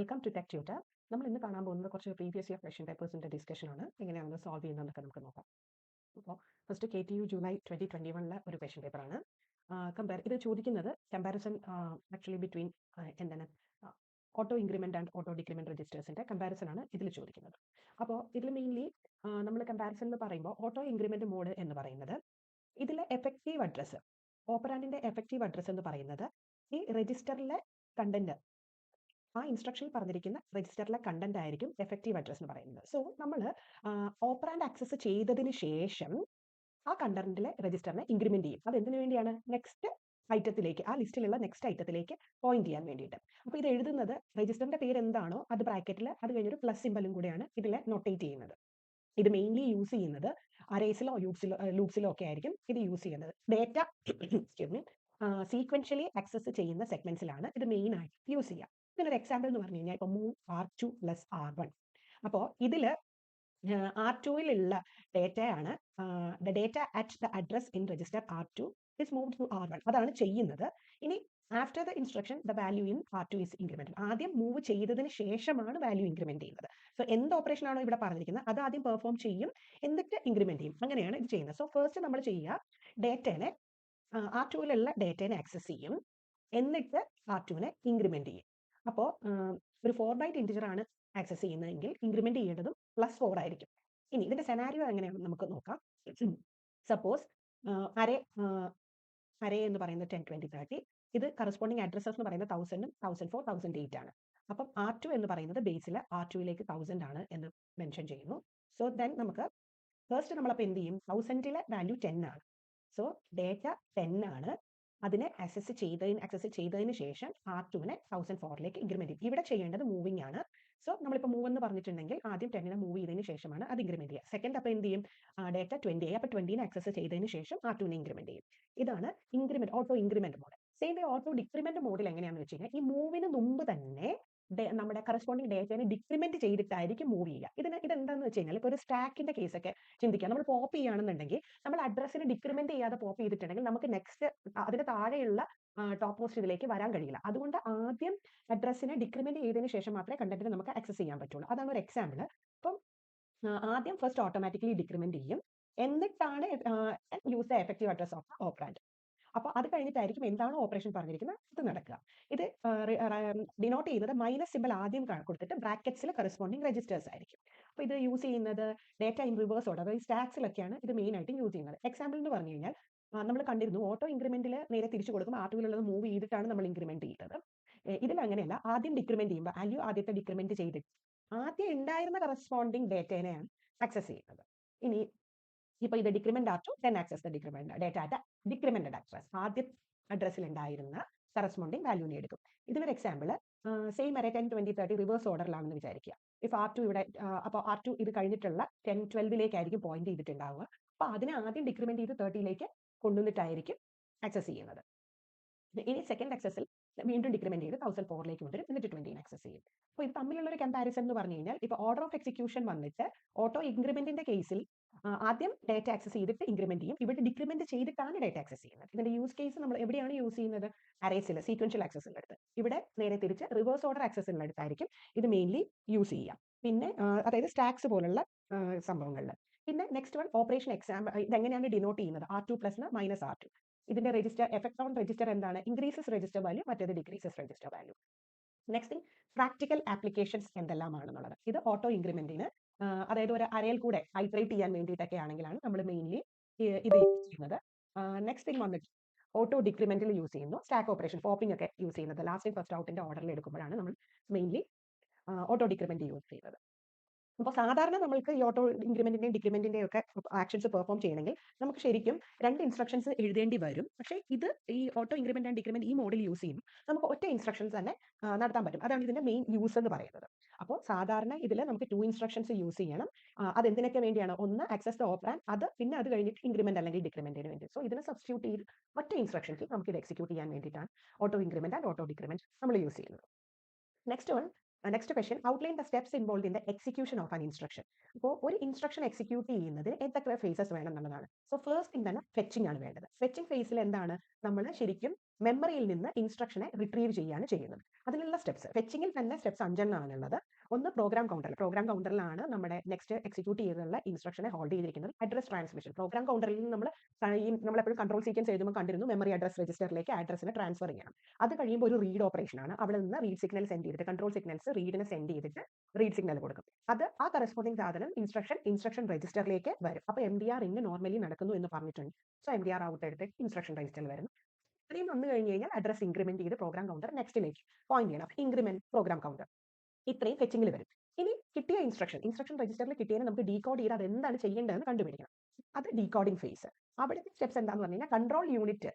Welcome to tech tutor. നമ്മൾ ഇന്ന് കാണാൻ പോകുന്നത് കുറച്ച് പ്രീവിയസ് ഇയർ ക്വസ്റ്റ്യൻ പേപ്പേഴ്സിന്റെ ഡിസ്കഷനാണ്. എങ്ങനെയാണ് സോൾവ് ചെയ്യുന്നതെന്നൊക്കെ നമുക്ക് നോക്കാം. അപ്പോൾ ഫസ്റ്റ് KTU ജൂലൈ 2021 ഒരു ക്വസ്റ്റ്യൻ പേപ്പറാണ്. ഇത് ചോദിക്കുന്നത് കമ്പാരിസൺ ആക്ച്വലി ബിറ്റ്വീൻ എന്താണ് auto increment and auto decrement രജിസ്റ്റേഴ്സിന്റെ കമ്പാരിസൺ ആണ് ഇതിൽ ചോദിക്കുന്നത്. അപ്പോൾ ഇതിൽ മെയിൻലി നമ്മൾ കമ്പാരിസൺ എന്ന് പറയുമ്പോൾ ഓട്ടോ ഇൻക്രിമെന്റ് മോഡ് എന്ന് പറയുന്നത് ഇതിലെ എഫക്റ്റീവ് അഡ്രസ്സ്, ഓപ്പറാൻഡിന്റെ എഫക്റ്റീവ് അഡ്രസ്സ് എന്ന് പറയുന്നത് ഈ രജിസ്റ്ററിലെ കണ്ടന്റ്, ആ ഇൻസ്ട്രക്ഷനിൽ പറഞ്ഞിരിക്കുന്ന രജിസ്റ്ററിലെ കണ്ടന്റ് ആയിരിക്കും എഫക്റ്റീവ് അഡ്രസ് എന്ന് പറയുന്നത്. സോ നമ്മൾ ഓപ്പറാൻഡ് ആക്സസ് ചെയ്തതിന് ശേഷം ആ കണ്ടന്റിലെ രജിസ്റ്ററിനെ ഇൻക്രിമെന്റ് ചെയ്യും. അത് എന്തിനു വേണ്ടിയാണ്? നെക്സ്റ്റ് ഐറ്റത്തിലേക്ക്, ആ ലിസ്റ്റിലുള്ള നെക്സ്റ്റ് ഐറ്റത്തിലേക്ക് പോയിന്റ് ചെയ്യാൻ വേണ്ടിയിട്ട്. അപ്പോൾ ഇത് എഴുതുന്നത് രജിസ്റ്ററിന്റെ പേര് എന്താണോ അത് ബ്രാക്കറ്റിൽ അത് കഴിഞ്ഞൊരു പ്ലസ് സിമ്പലും കൂടെയാണ് ഇതിൽ നൊട്ടേറ്റ് ചെയ്യുന്നത്. ഇത് മെയിൻലി യൂസ് ചെയ്യുന്നത് അറേസിലോ ലൂപ്സിലോ ഒക്കെ ആയിരിക്കും ഇത് യൂസ് ചെയ്യുന്നത്. ഡേറ്റ സീക്വൻഷ്യലി ആക്സസ് ചെയ്യുന്ന സെഗ്മെന്റ്സിലാണ് ഇത് മെയിൻ ആയിട്ട് യൂസ് ചെയ്യുക. ഇതിനൊരു എക്സാമ്പിൾ എന്ന് പറഞ്ഞു കഴിഞ്ഞാൽ ഇപ്പോൾ മൂവ് R2 + R1. അപ്പോൾ ഇതിൽ R2ലുള്ള ഡേറ്റയാണ് the data at the address in register R2 is move to R1. അതാണ് ചെയ്യുന്നത്. ഇനി after the instruction the value in R2 is increment. ആദ്യം മൂവ് ചെയ്തതിന് ശേഷമാണ് വാല്യൂ ഇൻക്രിമെന്റ് ചെയ്യുന്നത്. സോ എന്ത് ഓപ്പറേഷൻ ആണോ ഇവിടെ പറഞ്ഞിരിക്കുന്നത് അത് ആദ്യം പെർഫോം ചെയ്യും, എന്നിട്ട് ഇൻക്രിമെന്റ് ചെയ്യും. അങ്ങനെയാണ് ഇത് ചെയ്യുന്നത്. സോ ഫസ്റ്റ് നമ്മൾ ചെയ്യുക, ഡേറ്റനെ R2ലുള്ള ഡേറ്റനെ ആക്സസ് ചെയ്യും, എന്നിട്ട് R2നെ ഇൻക്രിമെന്റ് ചെയ്യും. അപ്പോൾ ഒരു 4 ബൈറ്റ് ഇന്റിജർ ആണ് ആക്സസ് ചെയ്യുന്നതെങ്കിൽ ഇൻക്രിമെന്റ് ചെയ്യേണ്ടതും +4 ആയിരിക്കും. ഇനി ഇതിന്റെ സെനാരിയോ എങ്ങനെയാണെന്ന് നമുക്ക് നോക്കാം. സപ്പോസ് അരേ എന്ന് പറയുന്നത് 10, 20, 30. ഇത് കറസ്പോണ്ടിങ് അഡ്രസ്സസ് എന്ന് പറയുന്നത് 1000, 1004, 1008 ആണ്. അപ്പം R2 എന്ന് പറയുന്നത് ബേസിൽ R2ലേക്ക് 1000 ആണ് എന്ന് മെൻഷൻ ചെയ്യുന്നു. സോ ദെൻ നമുക്ക് ഫസ്റ്റ് നമ്മളപ്പോൾ എന്ത് ചെയ്യും? 1000ലെ വാല്യൂ 10 ആണ്. സോ ഡേറ്റ 10 ആണ്. അതിനെ ആക്സസ് ചെയ്തതിന് ശേഷം R2നെ 1004ലേക്ക് ഇൻക്രിമെന്റ് ചെയ്യും. ഇവിടെ ചെയ്യേണ്ടത് മൂവിംഗ് ആണ്. സോ നമ്മളിപ്പോൾ മൂവ് എന്ന് പറഞ്ഞിട്ടുണ്ടെങ്കിൽ ആദ്യം 10നെ മൂവ് ചെയ്തതിന് ശേഷമാണ് അത് ഇൻക്രിമെന്റ് ചെയ്യുക. സെക്കൻഡ് അപ്പോൾ എന്ത് ചെയ്യും? ഡേറ്റ 20 ആയി. അപ്പോൾ 20നെ ആക്സസ് ചെയ്തതിന് ശേഷം R2നെ ഇൻക്രിമെന്റ് ചെയ്യും. ഇതാണ് increment, auto increment mode. Same way auto decrement മോഡിൽ എങ്ങനെയാണെന്ന് വെച്ച് കഴിഞ്ഞാൽ ഈ മൂവിന് മുമ്പ് തന്നെ നമ്മുടെ കറസ്പോണ്ടിങ് ഡേറ്റനെ ഡിക്രിമെന്റ് ചെയ്തിട്ടായിരിക്കും മൂവ് ചെയ്യുക. ഇതെന്താണെന്ന് വെച്ച് കഴിഞ്ഞാൽ ഇപ്പോൾ ഒരു സ്റ്റാക്കിന്റെ കേസൊക്കെ ചിന്തിക്കാം. നമ്മൾ പോപ്പ് ചെയ്യുകയാണെന്നുണ്ടെങ്കിൽ നമ്മൾ അഡ്രസ്സിന് ഡിക്രിമെന്റ് ചെയ്യാതെ പോപ്പ് ചെയ്തിട്ടുണ്ടെങ്കിൽ നമുക്ക് നെക്സ്റ്റ് അതിന് താഴെയുള്ള ടോപ്പ് മോസ്റ്റ് ഇതിലേക്ക് വരാൻ കഴിയില്ല. അതുകൊണ്ട് ആദ്യം അഡ്രസ്സിനെ ഡിക്രിമെന്റ് ചെയ്തതിന് ശേഷം മാത്രമേ കണ്ടന്റിന് നമുക്ക് ആക്സസ് ചെയ്യാൻ പറ്റുള്ളൂ. അതാണ് ഒരു എക്സാമ്പിൾ. അപ്പം ആദ്യം ഫസ്റ്റ് ഓട്ടോമാറ്റിക്കലി ഡിക്രിമെന്റ് ചെയ്യും, എന്നിട്ടാണ് use the effective address of operand. അപ്പോൾ അത് കഴിഞ്ഞിട്ടായിരിക്കും എന്താണ് ഓപ്പറേഷൻ പറഞ്ഞിരിക്കുന്നത് അത് നടക്കുക. ഇത് ഡിനോട്ട് ചെയ്യുന്നത് മൈനസ് സിമ്പിൾ ആദ്യം കൊടുത്തിട്ട് ബ്രാക്കറ്റ്സിൽ കറസ്പോണ്ടിങ് രജിസ്റ്റേഴ്സ് ആയിരിക്കും. അപ്പോൾ ഇത് യൂസ് ചെയ്യുന്നത് ഡേറ്റ ഇൻ റിവേഴ്സ് ഓർഡർ, അതായത് സ്റ്റാക്സിലൊക്കെയാണ് ഇത് മെയിൻ ആയിട്ട് യൂസ് ചെയ്യുന്നത്. എക്സാമ്പിൾ എന്ന് പറഞ്ഞു കഴിഞ്ഞാൽ നമ്മൾ കണ്ടിരുന്നു ഓട്ടോ ഇൻക്രിമെന്റിൽ നേരെ തിരിച്ചു കൊടുക്കും, R2ലുള്ളത് മൂവ് ചെയ്തിട്ടാണ് നമ്മൾ ഇൻക്രിമെന്റ് ചെയ്യുന്നത്. ഇതിൽ അങ്ങനെയല്ല, ആദ്യം ഡിക്രിമെന്റ് ചെയ്യുമ്പോൾ വാല്യൂ ആദ്യത്തെ ഡിക്രിമെന്റ് ചെയ്തിട്ട് ആദ്യം ഉണ്ടായിരുന്ന കറസ്പോണ്ടിങ് ഡേറ്റേനെയാണ് ആക്സസ് ചെയ്യുന്നത്. ഇനി ഇപ്പോൾ ഇത് decrement R2 then access the decrement data at decremented address, ആദ്യ അഡ്രസ്സിൽ ഉണ്ടായിരുന്ന കറസ്പോണ്ടിങ് വാല്യൂനെ എടുക്കും. ഇതിനൊരു എക്സാമ്പിൾ സെയിം അറേ 10, 20, 30 റിവേഴ്സ് ഓർഡറിലാണെന്ന് വിചാരിക്കുക. ഇഫ് R2 ഇവിടെ, അപ്പോൾ R2 ഇത് കഴിഞ്ഞിട്ടുള്ള 10, 12ലേക്കായിരിക്കും പോയിന്റ് ചെയ്തിട്ടുണ്ടാവുക. അപ്പോൾ അതിനെ ആദ്യം ഡിക്രിമെന്റ് ചെയ്ത് 30ലേക്ക് കൊണ്ടുവന്നിട്ടായിരിക്കും ആക്സസ് ചെയ്യുന്നത്. ഇനി സെക്കൻഡ് ആക്സസിൽ വീണ്ടും ഡിക്രിമെന്റ് ചെയ്ത് 1004ലേക്ക് കൊണ്ടുവരും, എന്നിട്ട് 20നെ ആക്സസ് ചെയ്യും. അപ്പോൾ ഇത് തമ്മിലുള്ള ഒരു കമ്പാരിസൺ എന്ന് പറഞ്ഞു കഴിഞ്ഞാൽ ഇപ്പോൾ ഓർഡർ ഓഫ് എക്സിക്യൂഷൻ വന്നിട്ട് ഓട്ടോ ഇൻക്രിമെന്റിന്റെ കേസിൽ ആദ്യം ഡേറ്റ ആക്സസ് ചെയ്തിട്ട് ഇൻക്രിമെന്റ് ചെയ്യും, ഇവിടെ ഡിക്രിമെന്റ് ചെയ്തിട്ടാണ് ഡേറ്റ ആക്സസ് ചെയ്യുന്നത്. ഇതിന്റെ യൂസ് കേസ് നമ്മൾ എവിടെയാണ് യൂസ് ചെയ്യുന്നത്? അറേസിൽ സീക്വൻഷ്യൽ ആക്സസിന്റെ അടുത്ത്. ഇവിടെ നേരെ തിരിച്ച് റിവേഴ്സ് ഓർഡർ ആക്സസിന്റെ അടുത്തായിരിക്കും ഇത് മെയിൻലി യൂസ് ചെയ്യാം. പിന്നെ അതായത് സ്റ്റാക്സ് പോലുള്ള സംഭവങ്ങളിൽ. പിന്നെ നെക്സ്റ്റ് വൺ ഓപ്പറേഷൻ എക്സാമ്പിൾ. ഇതെങ്ങനെയാണ് ഡിനോട്ട് ചെയ്യുന്നത്? R2 + -R2. ഇതിന്റെ രജിസ്റ്റർ എഫക്ട് ഓൺ രജിസ്റ്റർ എന്താണ്? ഇൻക്രീസസ് രജിസ്റ്റർ വാല്യൂ, മറ്റേത് decreases register value. Next thing practical applications എന്തെല്ലാമാണെന്നുള്ളത്. ഇത് ഓട്ടോ ഇൻക്രിമെന്റിന് അതായത് ഒരു അറേയിൽ കൂടെ ഐട്രേറ്റ് ചെയ്യാൻ വേണ്ടിയിട്ടൊക്കെ ആണെങ്കിലാണ് നമ്മൾ മെയിൻലി ഇത് യൂസ് ചെയ്യുന്നത്. നെക്സ്റ്റ് തിങ് വന്നിട്ട് ഓട്ടോ ഡിക്രിമെന്റിൽ യൂസ് ചെയ്യുന്നു. സ്റ്റാക്ക് ഓപ്പറേഷൻ, പോപ്പിംഗ് ഒക്കെ യൂസ് ചെയ്യുന്നത് ലാസ്റ്റ് ഫസ്റ്റ് ഔട്ടിന്റെ ഓർഡറിൽ എടുക്കുമ്പോഴാണ് നമ്മൾ മെയിൻലി ഓട്ടോ ഡിക്രിമെന്റ് യൂസ് ചെയ്യുന്നത്. അപ്പോൾ സാധാരണ നമ്മൾക്ക് ഈ ഓട്ടോ ഇൻക്രിമെന്റിന്റെയും ഡിക്രിമെന്റിന്റെയും ഒക്കെ ആക്ഷൻസ് പെർഫോം ചെയ്യണമെങ്കിൽ നമുക്ക് ശരിക്കും 2 ഇൻസ്ട്രക്ഷൻസ് എഴുതേണ്ടി വരും. പക്ഷേ ഇത് ഈ ഓട്ടോ ഇൻക്രിമെന്റ് ആൻഡ് ഡിക്രിമെന്റ് ഈ മോഡിൽ യൂസ് ചെയ്യുമ്പോൾ നമുക്ക് ഒറ്റ ഇൻസ്ട്രക്ഷൻസ് തന്നെ നടത്താൻ പറ്റും. അതാണ് ഇതിന്റെ മെയിൻ യൂസ് എന്ന് പറയുന്നത്. അപ്പോൾ സാധാരണ ഇതിൽ നമുക്ക് 2 ഇൻസ്ട്രക്ഷൻസ് യൂസ് ചെയ്യണം. അത് എന്തിനൊക്കെ വേണ്ടിയാണ്? ഒന്ന് ആക്സസ് ദ ഓപ്പറാൻഡ്, അത് പിന്നെ അത് കഴിഞ്ഞിട്ട് ഇൻക്രിമെന്റ് അല്ലെങ്കിൽ ഡിക്രിമെന്റിന് വേണ്ടി. സോ ഇതിനെ സബ്സ്റ്റിറ്റ്യൂട്ട് ചെയ്ത് ഒറ്റ ഇൻസ്ട്രക്ഷൻസിൽ നമുക്ക് ഇത് എക്സിക്യൂട്ട് ചെയ്യാൻ വേണ്ടിയിട്ടാണ് auto increment and auto decrement നമ്മൾ യൂസ് ചെയ്യുന്നത്. Next question, outline the steps involve in the execution of an instruction. അപ്പോൾ ഒരു ഇൻസ്ട്രക്ഷൻ എക്സിക്യൂട്ട് ചെയ്യുന്നതിന് എന്തൊക്കെ ഫേസസ് വേണം എന്നുള്ളതാണ്. സോ ഫസ്റ്റ് തിങ് തന്നെ ഫെച്ചിങ് ആണ് വേണ്ടത്. ഫെച്ചിങ് ഫേസിൽ എന്താണ്? നമ്മൾ ശരിക്കും മെമ്മറിയിൽ നിന്ന് ഇൻസ്ട്രക്ഷനെ റിട്രീവ് ചെയ്യുകയാണ് ചെയ്യുന്നത്. അതിനുള്ള സ്റ്റെപ്സ് ഫെച്ചിങ്ങിൽ തന്നെ സ്റ്റെപ്സ് 5 ഉള്ളത്. ഒന്ന് പ്രോഗ്രാം കൗണ്ടറിലാണ് നമ്മുടെ നെക്സ്റ്റ് എക്സിക്യൂട്ട് ചെയ്തുള്ള ഇൻസ്ട്രക്ഷനെ ഹോൾഡ് ചെയ്തിരിക്കുന്നത്. അഡ്രസ് ട്രാൻസ്മിഷൻ പ്രോഗ്രാം കൗണ്ടറിൽ നിന്ന് നമ്മളെപ്പോഴും കൺട്രോൾ സീക്വൻസ് എഴുതുമ്പോൾ കണ്ടിരുന്നു മെമ്മറി അഡ്രസ് രജിസ്റ്ററിലേക്ക് അഡ്രസ്സിനെ ട്രാൻസ്ഫർ ചെയ്യണം. അത് കഴിയുമ്പോൾ ഒരു റീഡ് ഓപ്പറേഷൻ ആണ്. അവിടെ നിന്ന് റീഡ് സിഗ്നൽ സെൻഡ് ചെയ്തിട്ട് കൺട്രോൾ സിഗ്നൽസ് റീഡിനെ സെൻഡ് ചെയ്തിട്ട് റീഡ് സിഗ്നൽ കൊടുക്കും. അത് ആ കറസ്പോണ്ടിങ് സാധനം ഇൻസ്ട്രക്ഷൻ രജിസ്റ്ററിലേക്ക് വരും. അപ്പോൾ MDR ഇന്ന് നോർമലി നടക്കുന്നു എന്ന് പറഞ്ഞിട്ടുണ്ട്. സോ MDR ഔട്ട് എടുത്ത് ഇൻസ്ട്രക്ഷൻ രജിസ്റ്ററിൽ വരുന്നു. ഇത്രയും വന്നു കഴിഞ്ഞ് കഴിഞ്ഞാൽ അഡ്രസ് ഇൻക്രിമെന്റ് ചെയ്ത് പ്രോഗ്രാം കൗണ്ടർ നെക്സ്റ്റിലേക്ക് പോയിന്റ് ചെയ്യണം. ഇൻക്രിമെന്റ് പ്രോഗ്രാം കൗണ്ടർ ഇത്രയും ഫെച്ചിങ്ങിൽ വരും. ഇനി കിട്ടിയ ഇൻസ്ട്രക്ഷൻ രജിസ്റ്ററിൽ കിട്ടിയതിനെ നമുക്ക് ഡീകോഡ് ചെയ്ത് അത് എന്താണ് ചെയ്യേണ്ടതെന്ന് കണ്ടുപിടിക്കണം. അത് ഡീകോഡിംഗ് ഫേസ്. അവിടുത്തെ സ്റ്റെപ്സ് എന്താണെന്ന് പറഞ്ഞു കഴിഞ്ഞാൽ കൺട്രോൾ യൂണിറ്റ്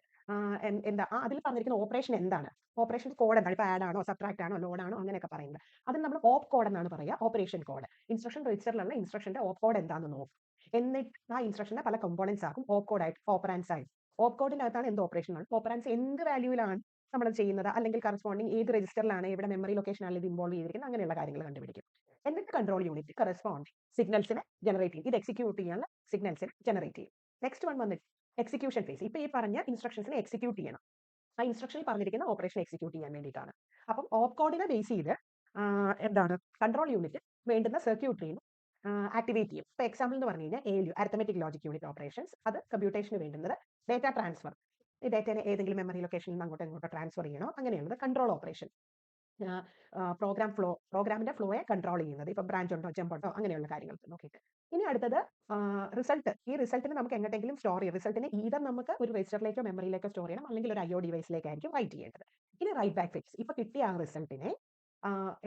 എന്താ അതിൽ പറഞ്ഞിരിക്കുന്ന ഓപ്പറേഷൻ എന്താണ്, ഓപ്പറേഷൻ കോഡ് എന്താണ്, ഇപ്പോൾ ആഡ് ആണോ സബ്ട്രാക്ട് ആണോ ലോഡ് ആണോ അങ്ങനെയൊക്കെ പറയുന്നത്. അതിന് നമ്മൾ ഓപ്പ് കോഡ് എന്നാണ് പറയുക. ഓപ്പറേഷൻ കോഡ് ഇൻസ്ട്രക്ഷൻ രജിസ്റ്ററിലുള്ള ഇൻസ്ട്രക്ഷന്റെ ഓപ്പ് കോഡ് എന്താണെന്ന് നോക്കും. എന്നിട്ട് ആ ഇൻസ്ട്രക്ഷന്റെ പല കമ്പോണൻസ് ആക്കും. ഓപ്പ് കോഡ് ആയിട്ട് ഓപ്പറാൻസ് ആയിട്ട് ഓപ്പ് കോഡിന്റെ അകത്താണ് എന്ത് ഓപ്പറേഷൻ ആണ്, ഓപ്പറാൻസ് എന്ത് വാല്യൂവിലാണ് നമ്മൾ ചെയ്യുന്നത്, അല്ലെങ്കിൽ കറസ്പോണ്ടിങ് ഏത് രജിസ്റ്ററിലാണ് എവിടെ മെമ്മറി ലൊക്കേഷനാണ് ഇത് ഇൻവോൾവ് ചെയ്തിരിക്കുന്നത്, അങ്ങനെയുള്ള കാര്യങ്ങൾ കണ്ടുപിടിക്കും. എന്നിട്ട് കൺട്രോൾ യൂണിറ്റ് കറസ്പോണ്ടിങ് സിഗ്നൽസിനെ ജനറേറ്റ് ചെയ്യും. ഇത് എക്സിക്യൂട്ട് ചെയ്യാനുള്ള സിഗ്നൽസിനെ ജനറേറ്റ് ചെയ്യും. നെക്സ്റ്റ് വൺ വന്നിട്ട് എക്സിക്യൂഷൻ ഫേസ്. ഇപ്പൊ ഈ പറഞ്ഞ ഇൻസ്ട്രക്ഷൻസിനെ എക്സിക്യൂട്ട് ചെയ്യണം. ആ ഇൻസ്ട്രക്ഷനിൽ പറഞ്ഞിരിക്കുന്ന ഓപ്പറേഷൻ എക്സിക്യൂട്ട് ചെയ്യാൻ വേണ്ടിയിട്ടാണ്. അപ്പം ഓപ്പ് കോഡിനെ ബേസ് ചെയ്ത് എന്താണ് കൺട്രോൾ യൂണിറ്റ് വേണ്ടുന്ന സർക്യൂട്ടറിന് ആക്ടിവേറ്റ് ചെയ്യും. ഇപ്പോൾ എക്സാമ്പിൾ എന്ന് പറഞ്ഞു കഴിഞ്ഞാൽ ALU arithmetic logic unit operations. അത് കമ്പ്യൂട്ടേഷന് വേണ്ടുന്നത് ഡേറ്റ ട്രാൻസ്ഫർ, ഈ ഡേറ്റയെ ഏതെങ്കിലും മെമ്മറി ലൊക്കേഷനിൽ നിന്ന് അങ്ങോട്ടോ ഇങ്ങോട്ടോ ട്രാൻസ്ഫർ ചെയ്യണോ അങ്ങനെയുള്ളത്. കൺട്രോൾ ഓപ്പറേഷൻ പ്രോഗ്രാമിന്റെ ഫ്ലോയെ കൺട്രോൾ ചെയ്യുന്നത്. ഇപ്പൊ ബ്രാഞ്ച് ഉണ്ടോ ജമ്പ് ഉണ്ടോ അങ്ങനെയുള്ള കാര്യങ്ങൾ നോക്കിയിട്ട്. ഇനി അടുത്തത് റിസൾട്ട്. ഈ റിസൾട്ടിന് നമുക്ക് എങ്ങോട്ടെങ്കിലും സ്റ്റോർ ചെയ്യാം. റിസൾട്ടിനെ ഈതർ നമുക്ക് ഒരു രജിസ്റ്ററിലേക്കോ മെമ്മറിയിലേക്കോ സ്റ്റോർ ചെയ്യണം, അല്ലെങ്കിൽ ഒരു IO ഡിവൈസിലേക്കായിരിക്കും റൈറ്റ് ചെയ്യേണ്ടത്. ഇനി റൈറ്റ് ബാക്ക് ഫിക്സ്. ഇപ്പൊ കിട്ടിയ ആ റിസൾട്ടിനെ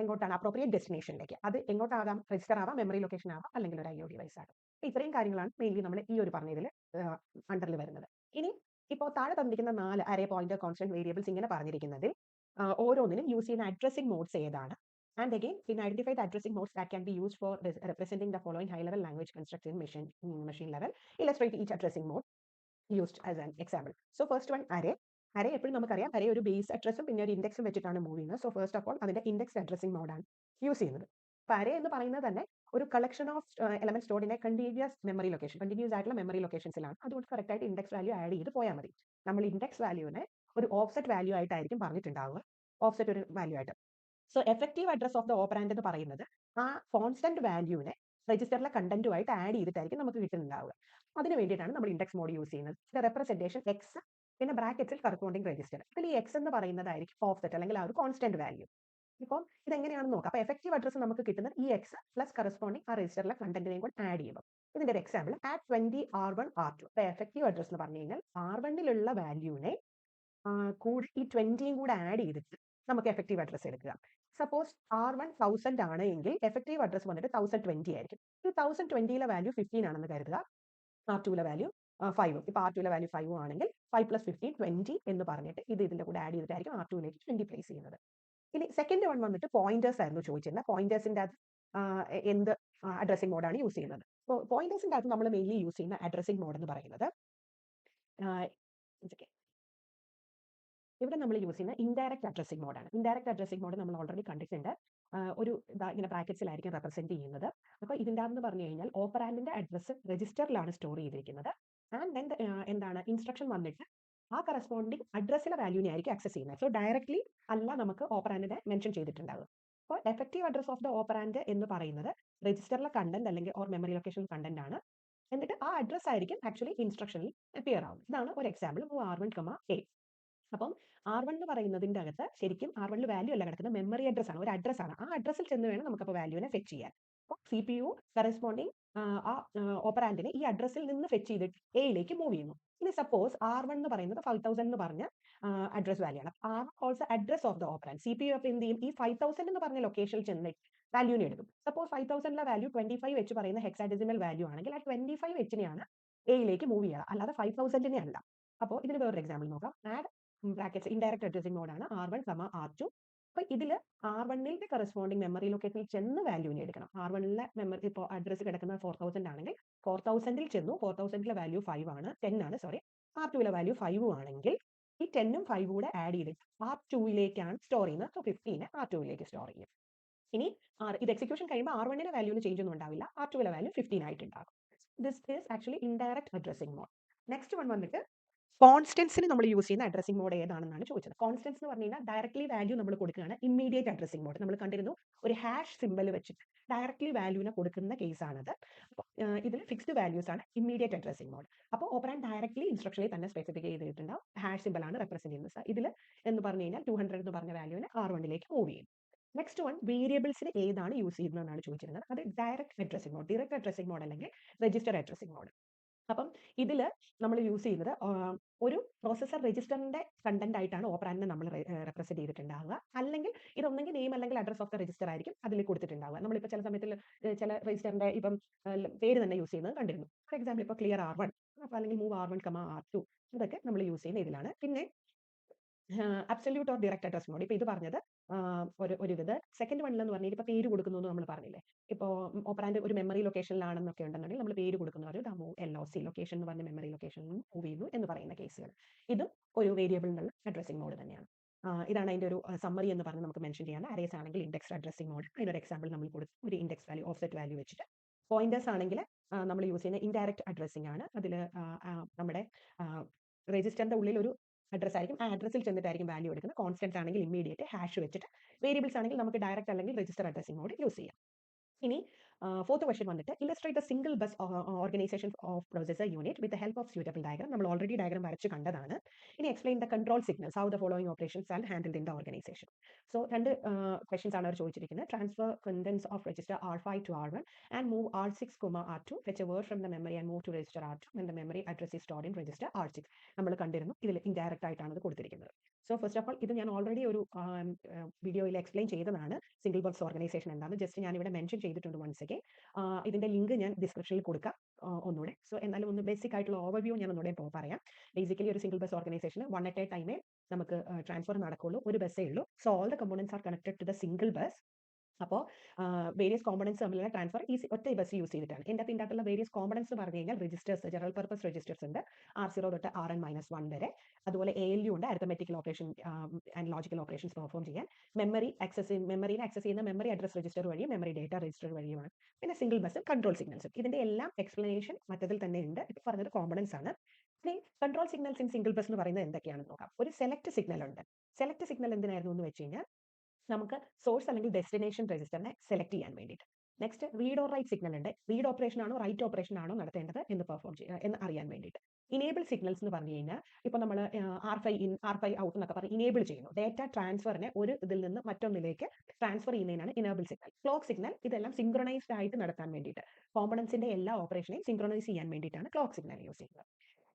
എങ്ങോട്ടാണ് അപ്രോപ്രിയേറ്റ് ഡെസ്റ്റിനേഷനിലേക്ക്, അത് എങ്ങോട്ടാകാം, രജിസ്റ്റർ ആവാം, മെമ്മറി ലൊക്കേഷൻ ആവാം, അല്ലെങ്കിൽ ഒരു IO ഡിവൈസ് ആകാം. ഇത്രയും കാര്യങ്ങളാണ് മെയിൻലി നമ്മൾ ഈ ഒരു പറഞ്ഞതിൽ അണ്ടറിൽ വരുന്നത്. ഇനി ഇപ്പോൾ താഴെ തന്നിരിക്കുന്ന 4 അറേ പോയിന്റർ കോൺസ്റ്റന്റ് വേരിയബിൾസ് ഇങ്ങനെ പറഞ്ഞിരിക്കുന്നതിൽ ഓരോന്നിനും യൂസ് ചെയ്യുന്ന അഡ്രസ്സിംഗ് മോഡ്സ് ഏതാണ്? ആൻഡ് അഗെയിൻ പിന്നെ identified addressing modes that can be used for representing the following high level language constructs in machine level. Illustrate each addressing mode used as an example. So first one array. Array എപ്പോഴും നമുക്കറിയാം, array ഒരു base അഡ്രസ്സും പിന്നെ ഒരു ഇൻഡെക്സും വെച്ചിട്ടാണ് move ചെയ്യുന്നത്. So first of all അതിന്റെ index addressing മോഡാണ് use ചെയ്യുന്നത്. അപ്പോൾ അറേ എന്ന് പറയുന്നത് തന്നെ ഒരു collection of element stored in A continuous memory location, continuous ആയിട്ടുള്ള മെമ്മറി ലൊക്കേഷൻസിലാണ്. അതുകൊണ്ട് കറക്റ്റ് ആയിട്ട് ഇൻഡെക്സ് വാല്യൂ ആഡ് ചെയ്ത് പോയാൽ മതി. നമ്മൾ ഇൻഡെക്സ് വാല്യൂവിനെ ഒരു ഓഫ്സെറ്റ് വാല്യൂ ആയിട്ടായിരിക്കും പറഞ്ഞിട്ടുണ്ടാവുക, ഓഫ്സെറ്റ് ഒരു വാല്യൂ ആയിട്ട്. So effective address of the operand എന്ന് പറയുന്നത് ആ കോൺസ്റ്റന്റ് വാല്യൂവിനെ രജിസ്റ്ററിലെ കണ്ടന്റുമായിട്ട് ആഡ് ചെയ്തിട്ടായിരിക്കും നമുക്ക് കിട്ടുന്നുണ്ടാവുക. അതിന് വേണ്ടിയിട്ടാണ് നമ്മൾ ഇൻഡെക്സ് മോഡ് യൂസ് ചെയ്യുന്നത്. റെപ്രസെന്റേഷൻ എക്സ് പിന്നെ ബ്രാക്കറ്റ്സിൽ കറസ്പോണ്ടിങ് രജിസ്റ്റർ. ഇതിൽ ഈ എക്സ് എന്ന് പറയുന്നതായിരിക്കും ഓഫ്സെറ്റ് അല്ലെങ്കിൽ ആ ഒരു കോൺസ്റ്റന്റ് വാല്യൂ. ഇപ്പോൾ ഇതെങ്ങനെയാണെന്ന് നോക്കാം. അപ്പോൾ എഫക്റ്റീവ് അഡ്രസ് നമുക്ക് കിട്ടുന്നത് ഈ എക്സ് പ്ലസ് കറസ്പോണ്ടിങ് ആ രജിസ്റ്ററിലെ കണ്ടന്റിനെയും കൂടെ ആഡ് ചെയ്യുമ്പോൾ. ഇതിന്റെ ഒരു എക്സാമ്പിൾ ആഡ് 20 R1 R2. അപ്പോൾ എഫക്റ്റീവ് അഡ്രസ് എന്ന് പറഞ്ഞു കഴിഞ്ഞാൽ R1ലുള്ള വാല്യൂവിനെ കൂടി ഈ 20യും കൂടെ ആഡ് ചെയ്തിട്ട് നമുക്ക് എഫക്റ്റീവ് അഡ്രസ് എടുക്കുക. സപ്പോസ് R1 1000 ആണ് എങ്കിൽ എഫക്റ്റീവ് അഡ്രസ് വന്നിട്ട് 1020 ആയിരിക്കും. ഈ 1020യിലെ വാല്യൂ 15 ആണെന്ന് കരുതുക. R2ലെ വാല്യൂ 5. ഇപ്പോൾ R2ലെ വാല്യൂ 5 ആണെങ്കിൽ 5 + 15 20 എന്ന് പറഞ്ഞിട്ട് ഇതിന്റെ കൂടെ ആഡ് ചെയ്തിട്ടായിരിക്കും R2ലേക്ക് 20 പ്ലേസ് ചെയ്യുന്നത്. ഇനി സെക്കൻഡ് വൺ വന്നിട്ട് പോയിന്റേഴ്സ് ആയിരുന്നു ചോദിച്ചിരുന്നത്. പോയിന്റേഴ്സിന്റെ അത് എന്ത് അഡ്രസ്സിംഗ് മോഡാണ് യൂസ് ചെയ്യുന്നത്? അപ്പോൾ പോയിന്റേഴ്സിന്റെ അകത്ത് നമ്മൾ മെയിൻലി യൂസ് ചെയ്യുന്ന അഡ്രസ്സിംഗ് മോഡ് എന്ന് പറയുന്നത് ഇവിടെ നമ്മൾ യൂസ് ചെയ്യുന്ന ഇൻഡയറക്റ്റ് അഡ്രസ്സിംഗ് മോഡാണ്. ഇൻഡയറക്റ്റ് അഡ്രസ്സിംഗ് മോഡ് നമ്മൾ ഓൾറെഡി കണ്ടിട്ടുണ്ട്. ഒരു ഇങ്ങനെ ബ്രാക്കറ്റ്സിലായിരിക്കും റെപ്രസെന്റ് ചെയ്യുന്നത്. അപ്പോൾ ഇതിൻ്റെ അകത്ത് പറഞ്ഞു കഴിഞ്ഞാൽ ഓപ്പറാൻഡിന്റെ അഡ്രസ്സ് രജിസ്റ്ററിലാണ് സ്റ്റോർ ചെയ്തിരിക്കുന്നത്. ആൻഡ് ദെൻ എന്താണ് ഇൻസ്ട്രക്ഷൻ വന്നിട്ട് ആ കറസ്പോണ്ടിങ് അഡ്രസ്സിലെ വാല്യൂവിനെ ആയിരിക്കും ആക്സസ് ചെയ്യുന്നത്. സോ ഡയറക്ട്ലി അല്ല നമുക്ക് ഓപ്പറാൻഡിനെ മെൻഷൻ ചെയ്തിട്ടുണ്ടാകും. അപ്പോൾ effective address of the operand എന്ന് പറയുന്നത് രജിസ്റ്ററിലെ കണ്ടന്റ് അല്ലെങ്കിൽ ഓർ മെമ്മറി ലൊക്കേഷൻ കണ്ടന്റ് ആണ്. എന്നിട്ട് ആ അഡ്രസ് ആയിരിക്കും ആക്ച്വലി ഇൻസ്ട്രക്ഷനിൽ അപ്പിയർ ആവും. ഇതാണ് ഒരു എക്സാമ്പിൾ. R1, A. അപ്പം R1 എന്ന് പറയുന്നതിന്റെ അകത്ത് ശരിക്കും R1ൽ വാല്യൂ അല്ല കിടക്കുന്നത്, മെമ്മറി അഡ്രസ് ആണ്, ഒരു അഡ്രസ് ആണ്. ആ അഡ്രസ്സിൽ ചെന്ന് വേണം നമുക്കപ്പോൾ വാല്യൂവിനെ ഫെച്ച് ചെയ്യാൻ. അപ്പോൾ CPU കറസ്പോണ്ടിങ് ആ ഓപ്പറാൻഡിനെ ഈ അഡ്രസ്സിൽ നിന്ന് ഫെച്ച് ചെയ്തിട്ട് എയിലേക്ക് മൂവ് ചെയ്യുന്നു. ഇനി സപ്പോസ് R1 എന്ന് പറയുന്നത് 5000 എന്ന് പറഞ്ഞ അഡ്രസ് വാല്യൂ ആണ്. R also address of the operand. CPU അപ്പോൾ എന്ത് ചെയ്യും, ഈ 5000 എന്ന് പറഞ്ഞ ലൊക്കേഷനിൽ ചെന്നിട്ട് വാല്യൂവിനെ എടുക്കും. സപ്പോസ് 5000ലെ വാല്യൂ 25H പറയുന്ന ഹെക്സാഡെസിമൽ വാല്യൂ ആണെങ്കിൽ ആ 25Hനെയാണ് എയിലേക്ക് മൂവ് ചെയ്യുക, അല്ലാതെ 5000നെ അല്ല. അപ്പോൾ ഇതിന് വേറൊരു എക്സാമ്പിൾ നോക്കാം. ആഡ് ബ്രാക്കറ്റ്സ് ഇൻഡയറക്റ്റ് അഡ്രസ്സിംഗ് മോഡാണ് R1, R2. അപ്പോൾ ഇതിൽ R1ന്റെ കറസ്പോണ്ടിങ് മെമ്മറി ലൊക്കേഷനിൽ ചെന്ന് വാല്യൂവിനെ എടുക്കണം. R1ലെ മെമ്മറി ഇപ്പോൾ അഡ്രസ്സ് കിടക്കുന്നത് 4000 ആണെങ്കിൽ 4000ൽ ചെന്നു 4000ലെ വാല്യൂ 5 ആണ് 10 ആണ് സോറി. R2ലെ വാല്യൂ 5 ആണെങ്കിൽ ഈ 10ഉം 5ഉം കൂടെ ആഡ് ചെയ്തിട്ട് R2ലേക്കാണ് സ്റ്റോർ ചെയ്യുന്നത്. സോ 15 R2ലേക്ക് സ്റ്റോർ ചെയ്യും. ഇനി ഇത് എക്സിക്യൂഷൻ കഴിയുമ്പോൾ R1ന്റെ വാല്യൂവിന് ചേഞ്ച് ഒന്നും ഉണ്ടാവില്ല, R2ലെ വാല്യൂ 15 ആയിട്ടുണ്ടാകും. This is actually indirect addressing mode. Next one വന്നിട്ട് കോൺസ്റ്റൻസിന് നമ്മൾ യൂസ് ചെയ്യുന്ന അഡ്രസ്സിംഗ് മോഡ് ഏതാണെന്നാണ് ചോദിച്ചത്. കോൺസ്റ്റൻസ് എന്ന് പറഞ്ഞു കഴിഞ്ഞാൽ ഡയറക്ട്ലി വാല്യൂ നമ്മൾ കൊടുക്കുകയാണ്. ഇമ്മീഡിയറ്റ് അഡ്രസ്സിംഗ് മോഡ് നമ്മൾ കണ്ടിരുന്നു, ഒരു ഹാഷ് സിമ്പൽ വെച്ചിട്ട് ഡയറക്ട്ലി വാല്യൂവിനെ കൊടുക്കുന്ന കേസാണത്. അപ്പോൾ ഇതിൽ ഫിക്സ്ഡ് വാല്യൂസ് ആണ് ഇമ്മീഡിയറ്റ് അഡ്രസ്സിംഗ് മോഡ്. അപ്പോൾ ഓപ്പറാൻഡ് ഡയറക്ട്ലി ഇൻസ്ട്രക്ഷനിൽ തന്നെ സ്പെസിഫൈ ചെയ്തിട്ടുണ്ടാവും. ഹാഷ് സിമ്പൽ ആണ് റെപ്രസെന്റ് ചെയ്യുന്നത്. ഇതിൽ എന്ന് പറഞ്ഞു കഴിഞ്ഞാൽ 200 എന്ന് പറഞ്ഞ വാല്യൂവിനെ R1ലേക്ക് മൂവ് ചെയ്യും. നെക്സ്റ്റ് വൺ, വേരിയബിൾസിന് ഏതാണ് യൂസ് ചെയ്യുന്നതെന്നാണ് ചോദിച്ചിരുന്നത്. അത് direct addressing mode, direct addressing mode അല്ലെങ്കിൽ രജിസ്റ്റർ അഡ്രസ്സിംഗ് മോഡ്. അപ്പം ഇതിൽ നമ്മൾ യൂസ് ചെയ്യുന്നത് ഒരു പ്രോസസർ രജിസ്റ്ററിന്റെ കണ്ടന്റ് ആയിട്ടാണ് ഓപ്പറാൻഡിനെ നമ്മൾ റെപ്രസെന്റ് ചെയ്തിട്ടുണ്ടാവുക. അല്ലെങ്കിൽ ഇതൊന്നെങ്കിൽ നെയിം അല്ലെങ്കിൽ അഡ്രസ് ഓഫ് ദ രജിസ്റ്റർ ആയിരിക്കും അതിൽ കൊടുത്തിട്ടുണ്ടാവുക. നമ്മളിപ്പോൾ ചില സമയത്തിൽ ചില രജിസ്റ്ററിന്റെ ഇപ്പം പേര് തന്നെ യൂസ് ചെയ്യുന്നത് കണ്ടിരുന്നു. ഫോർ എക്സാമ്പിൾ ഇപ്പോൾ ക്ലിയർ R1 അപ്പോൾ അല്ലെങ്കിൽ മൂവ് R1, R2 ഇതൊക്കെ നമ്മൾ യൂസ് ചെയ്യുന്ന ഇതിലാണ്. പിന്നെ absolute or direct address mode. ഇപ്പോൾ ഇത് പറഞ്ഞത് ഒരു ഇത് സെക്കൻഡ് വണ്ണിൽ എന്ന് പറഞ്ഞാൽ ഇപ്പോൾ പേര് കൊടുക്കുന്നു എന്ന് നമ്മൾ പറഞ്ഞില്ലേ. ഇപ്പോൾ ഓപ്പറാൻഡ് ഒരു മെമ്മറി ലൊക്കേഷനിലാണെന്നൊക്കെ ഉണ്ടെന്നുണ്ടെങ്കിൽ നമ്മൾ പേര് കൊടുക്കുന്നു, ഒരു മൂവ് LOC ലൊക്കേഷൻ എന്ന് പറഞ്ഞ മെമ്മറി ലൊക്കേഷനിൽ മൂവ് ചെയ്യുന്നു എന്ന് പറയുന്ന കേസുകൾ. ഇതും ഒരു വേരിയബിൾ എന്നുള്ള അഡ്രസ്സിംഗ് മോഡ് തന്നെയാണ്. ഇതാണ് അതിൻ്റെ ഒരു സമ്മറി എന്ന് പറഞ്ഞ് നമുക്ക് മെൻഷൻ ചെയ്യാൻ. അറേസ് ആണെങ്കിൽ ഇൻഡെക്സ് അഡ്രസ്സിംഗ് മോഡ്. അതിനൊരു എക്സാമ്പിൾ നമ്മൾ കൊടുത്തു, ഒരു ഇൻഡെക്സ് വാല്യൂ ഓഫ്സെറ്റ് വാല്യൂ വെച്ചിട്ട്. പോയിന്റേഴ്സ് ആണെങ്കിൽ നമ്മൾ യൂസ് ചെയ്യുന്ന ഇൻഡയറക്റ്റ് അഡ്രസ്സിംഗ് ആണ്. അതിൽ നമ്മുടെ രജിസ്റ്ററിന്റെ ഉള്ളിൽ ഒരു അഡ്രസ് ആയിരിക്കും, ആ അഡ്രസ്സിൽ ചെന്നിട്ടായിരിക്കും വാല്യൂ എടുക്കുന്നത്. കോൺസ്റ്റന്റ് ആണെങ്കിൽ ഇമ്മീഡിയറ്റ് ഹാഷ് വെച്ചിട്ട്, വേരിയബിൾസ് ആണെങ്കിൽ നമുക്ക് ഡയറക്റ്റ് അല്ലെങ്കിൽ രജിസ്റ്റർ അഡ്രസ്സിംഗ് മോഡ് യൂസ് ചെയ്യാം. ഇനി ഫോർത്ത് ക്വസ്റ്റ്യൻ വന്നിട്ട് illustrate single bus organisation of processor unit with help of suitable diagram. നമ്മൾ ഓൾറെഡി ഡയഗ്രാം വരച്ച് കണ്ടതാണ്. ഇനി explain the control signals how the following operations are handled in the organisation. So രണ്ട് questions ആണ് അവർ ചോദിച്ചിരിക്കുന്നത്. Transfer contents of register R5 to R1 and move R6, R2, fetch a word from the memory and move to register R2 when the memory address is stored in register R6. നമ്മൾ കണ്ടിരുന്നു, ഇതിൽ indirect ആയിട്ടാണ് ഇത് കൊടുത്തിരിക്കുന്നത്. So first of all ഇത് ഞാൻ already ഒരു വീഡിയോയിൽ എക്സ്പ്ലെയിൻ ചെയ്തതാണ് സിംഗിൾ ബസ് ഓർഗനൈസേഷൻ എന്താണെന്ന്. ജസ്റ്റ് ഞാൻ ഇവിടെ മെൻഷൻ ചെയ്തിട്ടുണ്ട് വൺസ് അഗൈൻ. ഇതിന്റെ ലിങ്ക് ഞാൻ ഡിസ്ക്രിപ്ഷനിൽ കൊടുക്കാം ഒന്നുകൂടെ. സോ എന്നാലും ഒന്ന് ബേസിക് ആയിട്ടുള്ള ഓവർവ്യൂ ഞാൻ ഒന്നുകൂടെ പറയാം. ബേസിക്കലി ഒരു single bus organization one at a ടൈമേ നമുക്ക് ട്രാൻസ്ഫർ നടക്കുള്ളൂ, ഒരു ബസ്സേ ഉള്ളൂ. So all the components are connected to the single bus. അപ്പോൾ വേരിയസ് കോമ്പണൻസ് തമ്മിലുള്ള ട്രാൻസ്ഫർ ഈ ഒറ്റ ബസ് യൂസ് ചെയ്തിട്ടാണ്. ഇതിൻ്റെ അകത്തുള്ള വേരിയസ് കോമ്പണൻസ് പറഞ്ഞു കഴിഞ്ഞാൽ രജിസ്റ്റേഴ്സ്, ജനറൽ പർപ്പസ് രജിസ്റ്റേഴ്സ് ഉണ്ട്, R0 തൊട്ട് Rn-1 വരെ. അതുപോലെ ALU ഉണ്ട്, arithmetical operation and logical operations perform ചെയ്യാൻ. മെമ്മറിനെ ആക്സസ് ചെയ്യുന്ന മെമ്മറി അഡ്രസ് രജിസ്റ്റർ വഴിയും മെമ്മറി ഡേറ്റ രജിസ്റ്റർ വഴിയുമാണ്. പിന്നെ സിംഗിൾ ബസ്സും കൺട്രോൾ സിഗ്നൽസും. ഇതിന്റെ എല്ലാം എക്സ്പ്ലനേഷൻ മറ്റതിൽ തന്നെ ഉണ്ട്. ഇപ്പോൾ പറഞ്ഞത് കോമ്പണൻസ് ആണ്. ഇനി control signals in single bus എന്ന് പറയുന്നത് എന്തൊക്കെയാണെന്ന് നോക്കാം. ഒരു സെലക്ട് സിഗ്നൽ ഉണ്ട്. സെലക്ട് സിഗ്നൽ എന്തിനായിരുന്നു എന്ന് വെച്ച് കഴിഞ്ഞാൽ നമുക്ക് സോഴ്സ് അല്ലെങ്കിൽ ഡെസ്റ്റിനേഷൻ രജിസ്റ്ററിനെ സെലക്ട് ചെയ്യാൻ വേണ്ടിയിട്ട്. Next read or write signal ഉണ്ട്. റീഡ് ഓപ്പറേഷൻ ആണോ റൈറ്റ് ഓപ്പറേഷൻ ആണോ നടത്തേണ്ടത് എന്ന് പെർഫോം ചെയ്യുക എന്ന് അറിയാൻ വേണ്ടിയിട്ട്. ഇനേബിൾ സിഗ്നൽസ് എന്ന് പറഞ്ഞു കഴിഞ്ഞാൽ ഇപ്പോൾ നമ്മൾ R5 ഇൻ R5 ഔട്ട് എന്നൊക്കെ പറഞ്ഞ് ഇനേബിൾ ചെയ്യുന്നു. ഡേറ്റ ട്രാൻസ്ഫറിനെ ഒരു ഇതിൽ നിന്ന് മറ്റൊന്നിലേക്ക് ട്രാൻസ്ഫർ ചെയ്യുന്നതിനാണ് ഇനേബിൾ സിഗ്നൽ. ക്ലോക്ക് സിഗ്നൽ ഇതെല്ലാം സിങ്ക്രണൈസ്ഡ് ആയിട്ട് നടത്താൻ വേണ്ടിയിട്ട്, കോമ്പണൻസിന്റെ എല്ലാ ഓപ്പറേഷനെയും സിങ്ക്രണൈസ് ചെയ്യാൻ വേണ്ടിയിട്ടാണ് ക്ലോക്ക് സിഗ്നൽ യൂസ് ചെയ്യുന്നത്.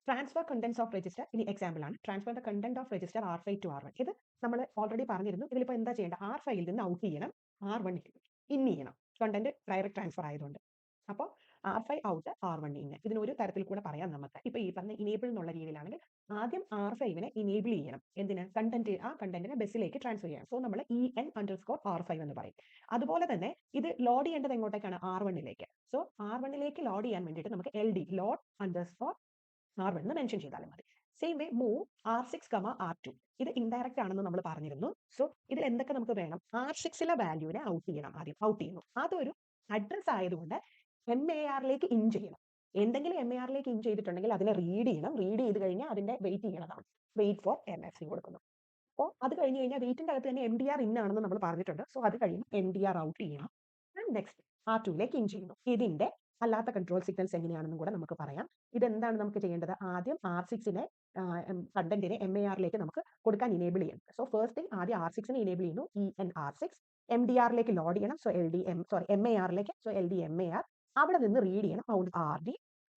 ട്രാൻസ്ഫർ കണ്ടന്റ്സ് ഓഫ് രജിസ്റ്റർ ഇനി എക്സാമ്പിൾ ആണ്. Transfer the content of register R5 to R1. ഇത് നമ്മൾ ഓൾറെഡി പറഞ്ഞിരുന്നു. ഇതിലിപ്പോൾ എന്താ ചെയ്യേണ്ടത്, R5 നിന്ന് ഔട്ട് ചെയ്യണം, R1 ഇൻ ചെയ്യണം. കണ്ടന്റ് ഡയറക്റ്റ് ട്രാൻസ്ഫർ ആയതുകൊണ്ട്. അപ്പോൾ R5 ഔട്ട്, R1 ഇൻ. ഇതിന് ഒരു തരത്തിൽ കൂടെ പറയാം നമുക്ക്. ഇപ്പോൾ ഈ പറഞ്ഞ ഇനേബിൾ എന്നുള്ള രീതിയിലാണെങ്കിൽ ആദ്യം R5നെ ഇനേബിൾ ചെയ്യണം. എന്തിന്, ആ കണ്ടന്റിനെ ബസ്സിലേക്ക് ട്രാൻസ്ഫർ ചെയ്യാം. സോ നമ്മൾ EN_R5 എന്ന് പറയും. അതുപോലെ തന്നെ ഇത് ലോഡ് ചെയ്യേണ്ടത് എങ്ങോട്ടേക്കാണ്, R1ലേക്ക്. സോ R1ലേക്ക് ലോഡ് ചെയ്യാൻ വേണ്ടിയിട്ട് നമുക്ക് LD load_R1 എന്ന് മെൻഷൻ ചെയ്താലും മതി. Same way move R6, R2. ഇത് ഇൻഡയറക്റ്റ് ആണെന്ന് നമ്മൾ പറഞ്ഞിരുന്നു. സോ ഇതിൽ എന്തൊക്കെ നമുക്ക് വേണം, R6ലെ വാല്യൂവിനെ ഔട്ട് ചെയ്യണം. ആദ്യം ഔട്ട് ചെയ്യുന്നു, അതൊരു അഡ്രസ് ആയതുകൊണ്ട് MARലേക്ക് ഇൻ ചെയ്യണം. എന്തെങ്കിലും MARലേക്ക് ഇൻ ചെയ്തിട്ടുണ്ടെങ്കിൽ അതിനെ റീഡ് ചെയ്യണം. റീഡ് ചെയ്ത് കഴിഞ്ഞാൽ അതിന്റെ വെയിറ്റ് ചെയ്യണതാണ്. വെയിറ്റ് ഫോർ MFC കൊടുക്കുന്നു. അപ്പോൾ അത് കഴിഞ്ഞ് കഴിഞ്ഞാൽ വെയിറ്റിന്റെ അകത്ത് തന്നെ MDR ഇൻ ആണെന്ന് നമ്മൾ പറഞ്ഞിട്ടുണ്ട്. സോ അത് കഴിയുമ്പോൾ MDR ഔട്ട് ചെയ്യണം. നെക്സ്റ്റ് R2ലേക്ക് ഇൻ ചെയ്യുന്നു. ഇതിന്റെ അല്ലാത്ത കൺട്രോൾ സിഗ്നൽസ് എങ്ങനെയാണെന്നും കൂടെ നമുക്ക് പറയാം. ഇതെന്താണ് നമുക്ക് ചെയ്യേണ്ടത്, ആദ്യം R6നെ കണ്ടന്റിനെ MARലേക്ക് നമുക്ക് കൊടുക്കാൻ ഇനേബിൾ ചെയ്യണം. സോ ഫസ്റ്റ് തിങ് ആദ്യം R6നെ ഇനേബിൾ ചെയ്യുന്നു, EN_R6. MDRലേക്ക് ലോഡ് ചെയ്യണം. സോ MARലേക്ക്. So LDMAR. അവിടെ നിന്ന് റീഡ് ചെയ്യണം, RD.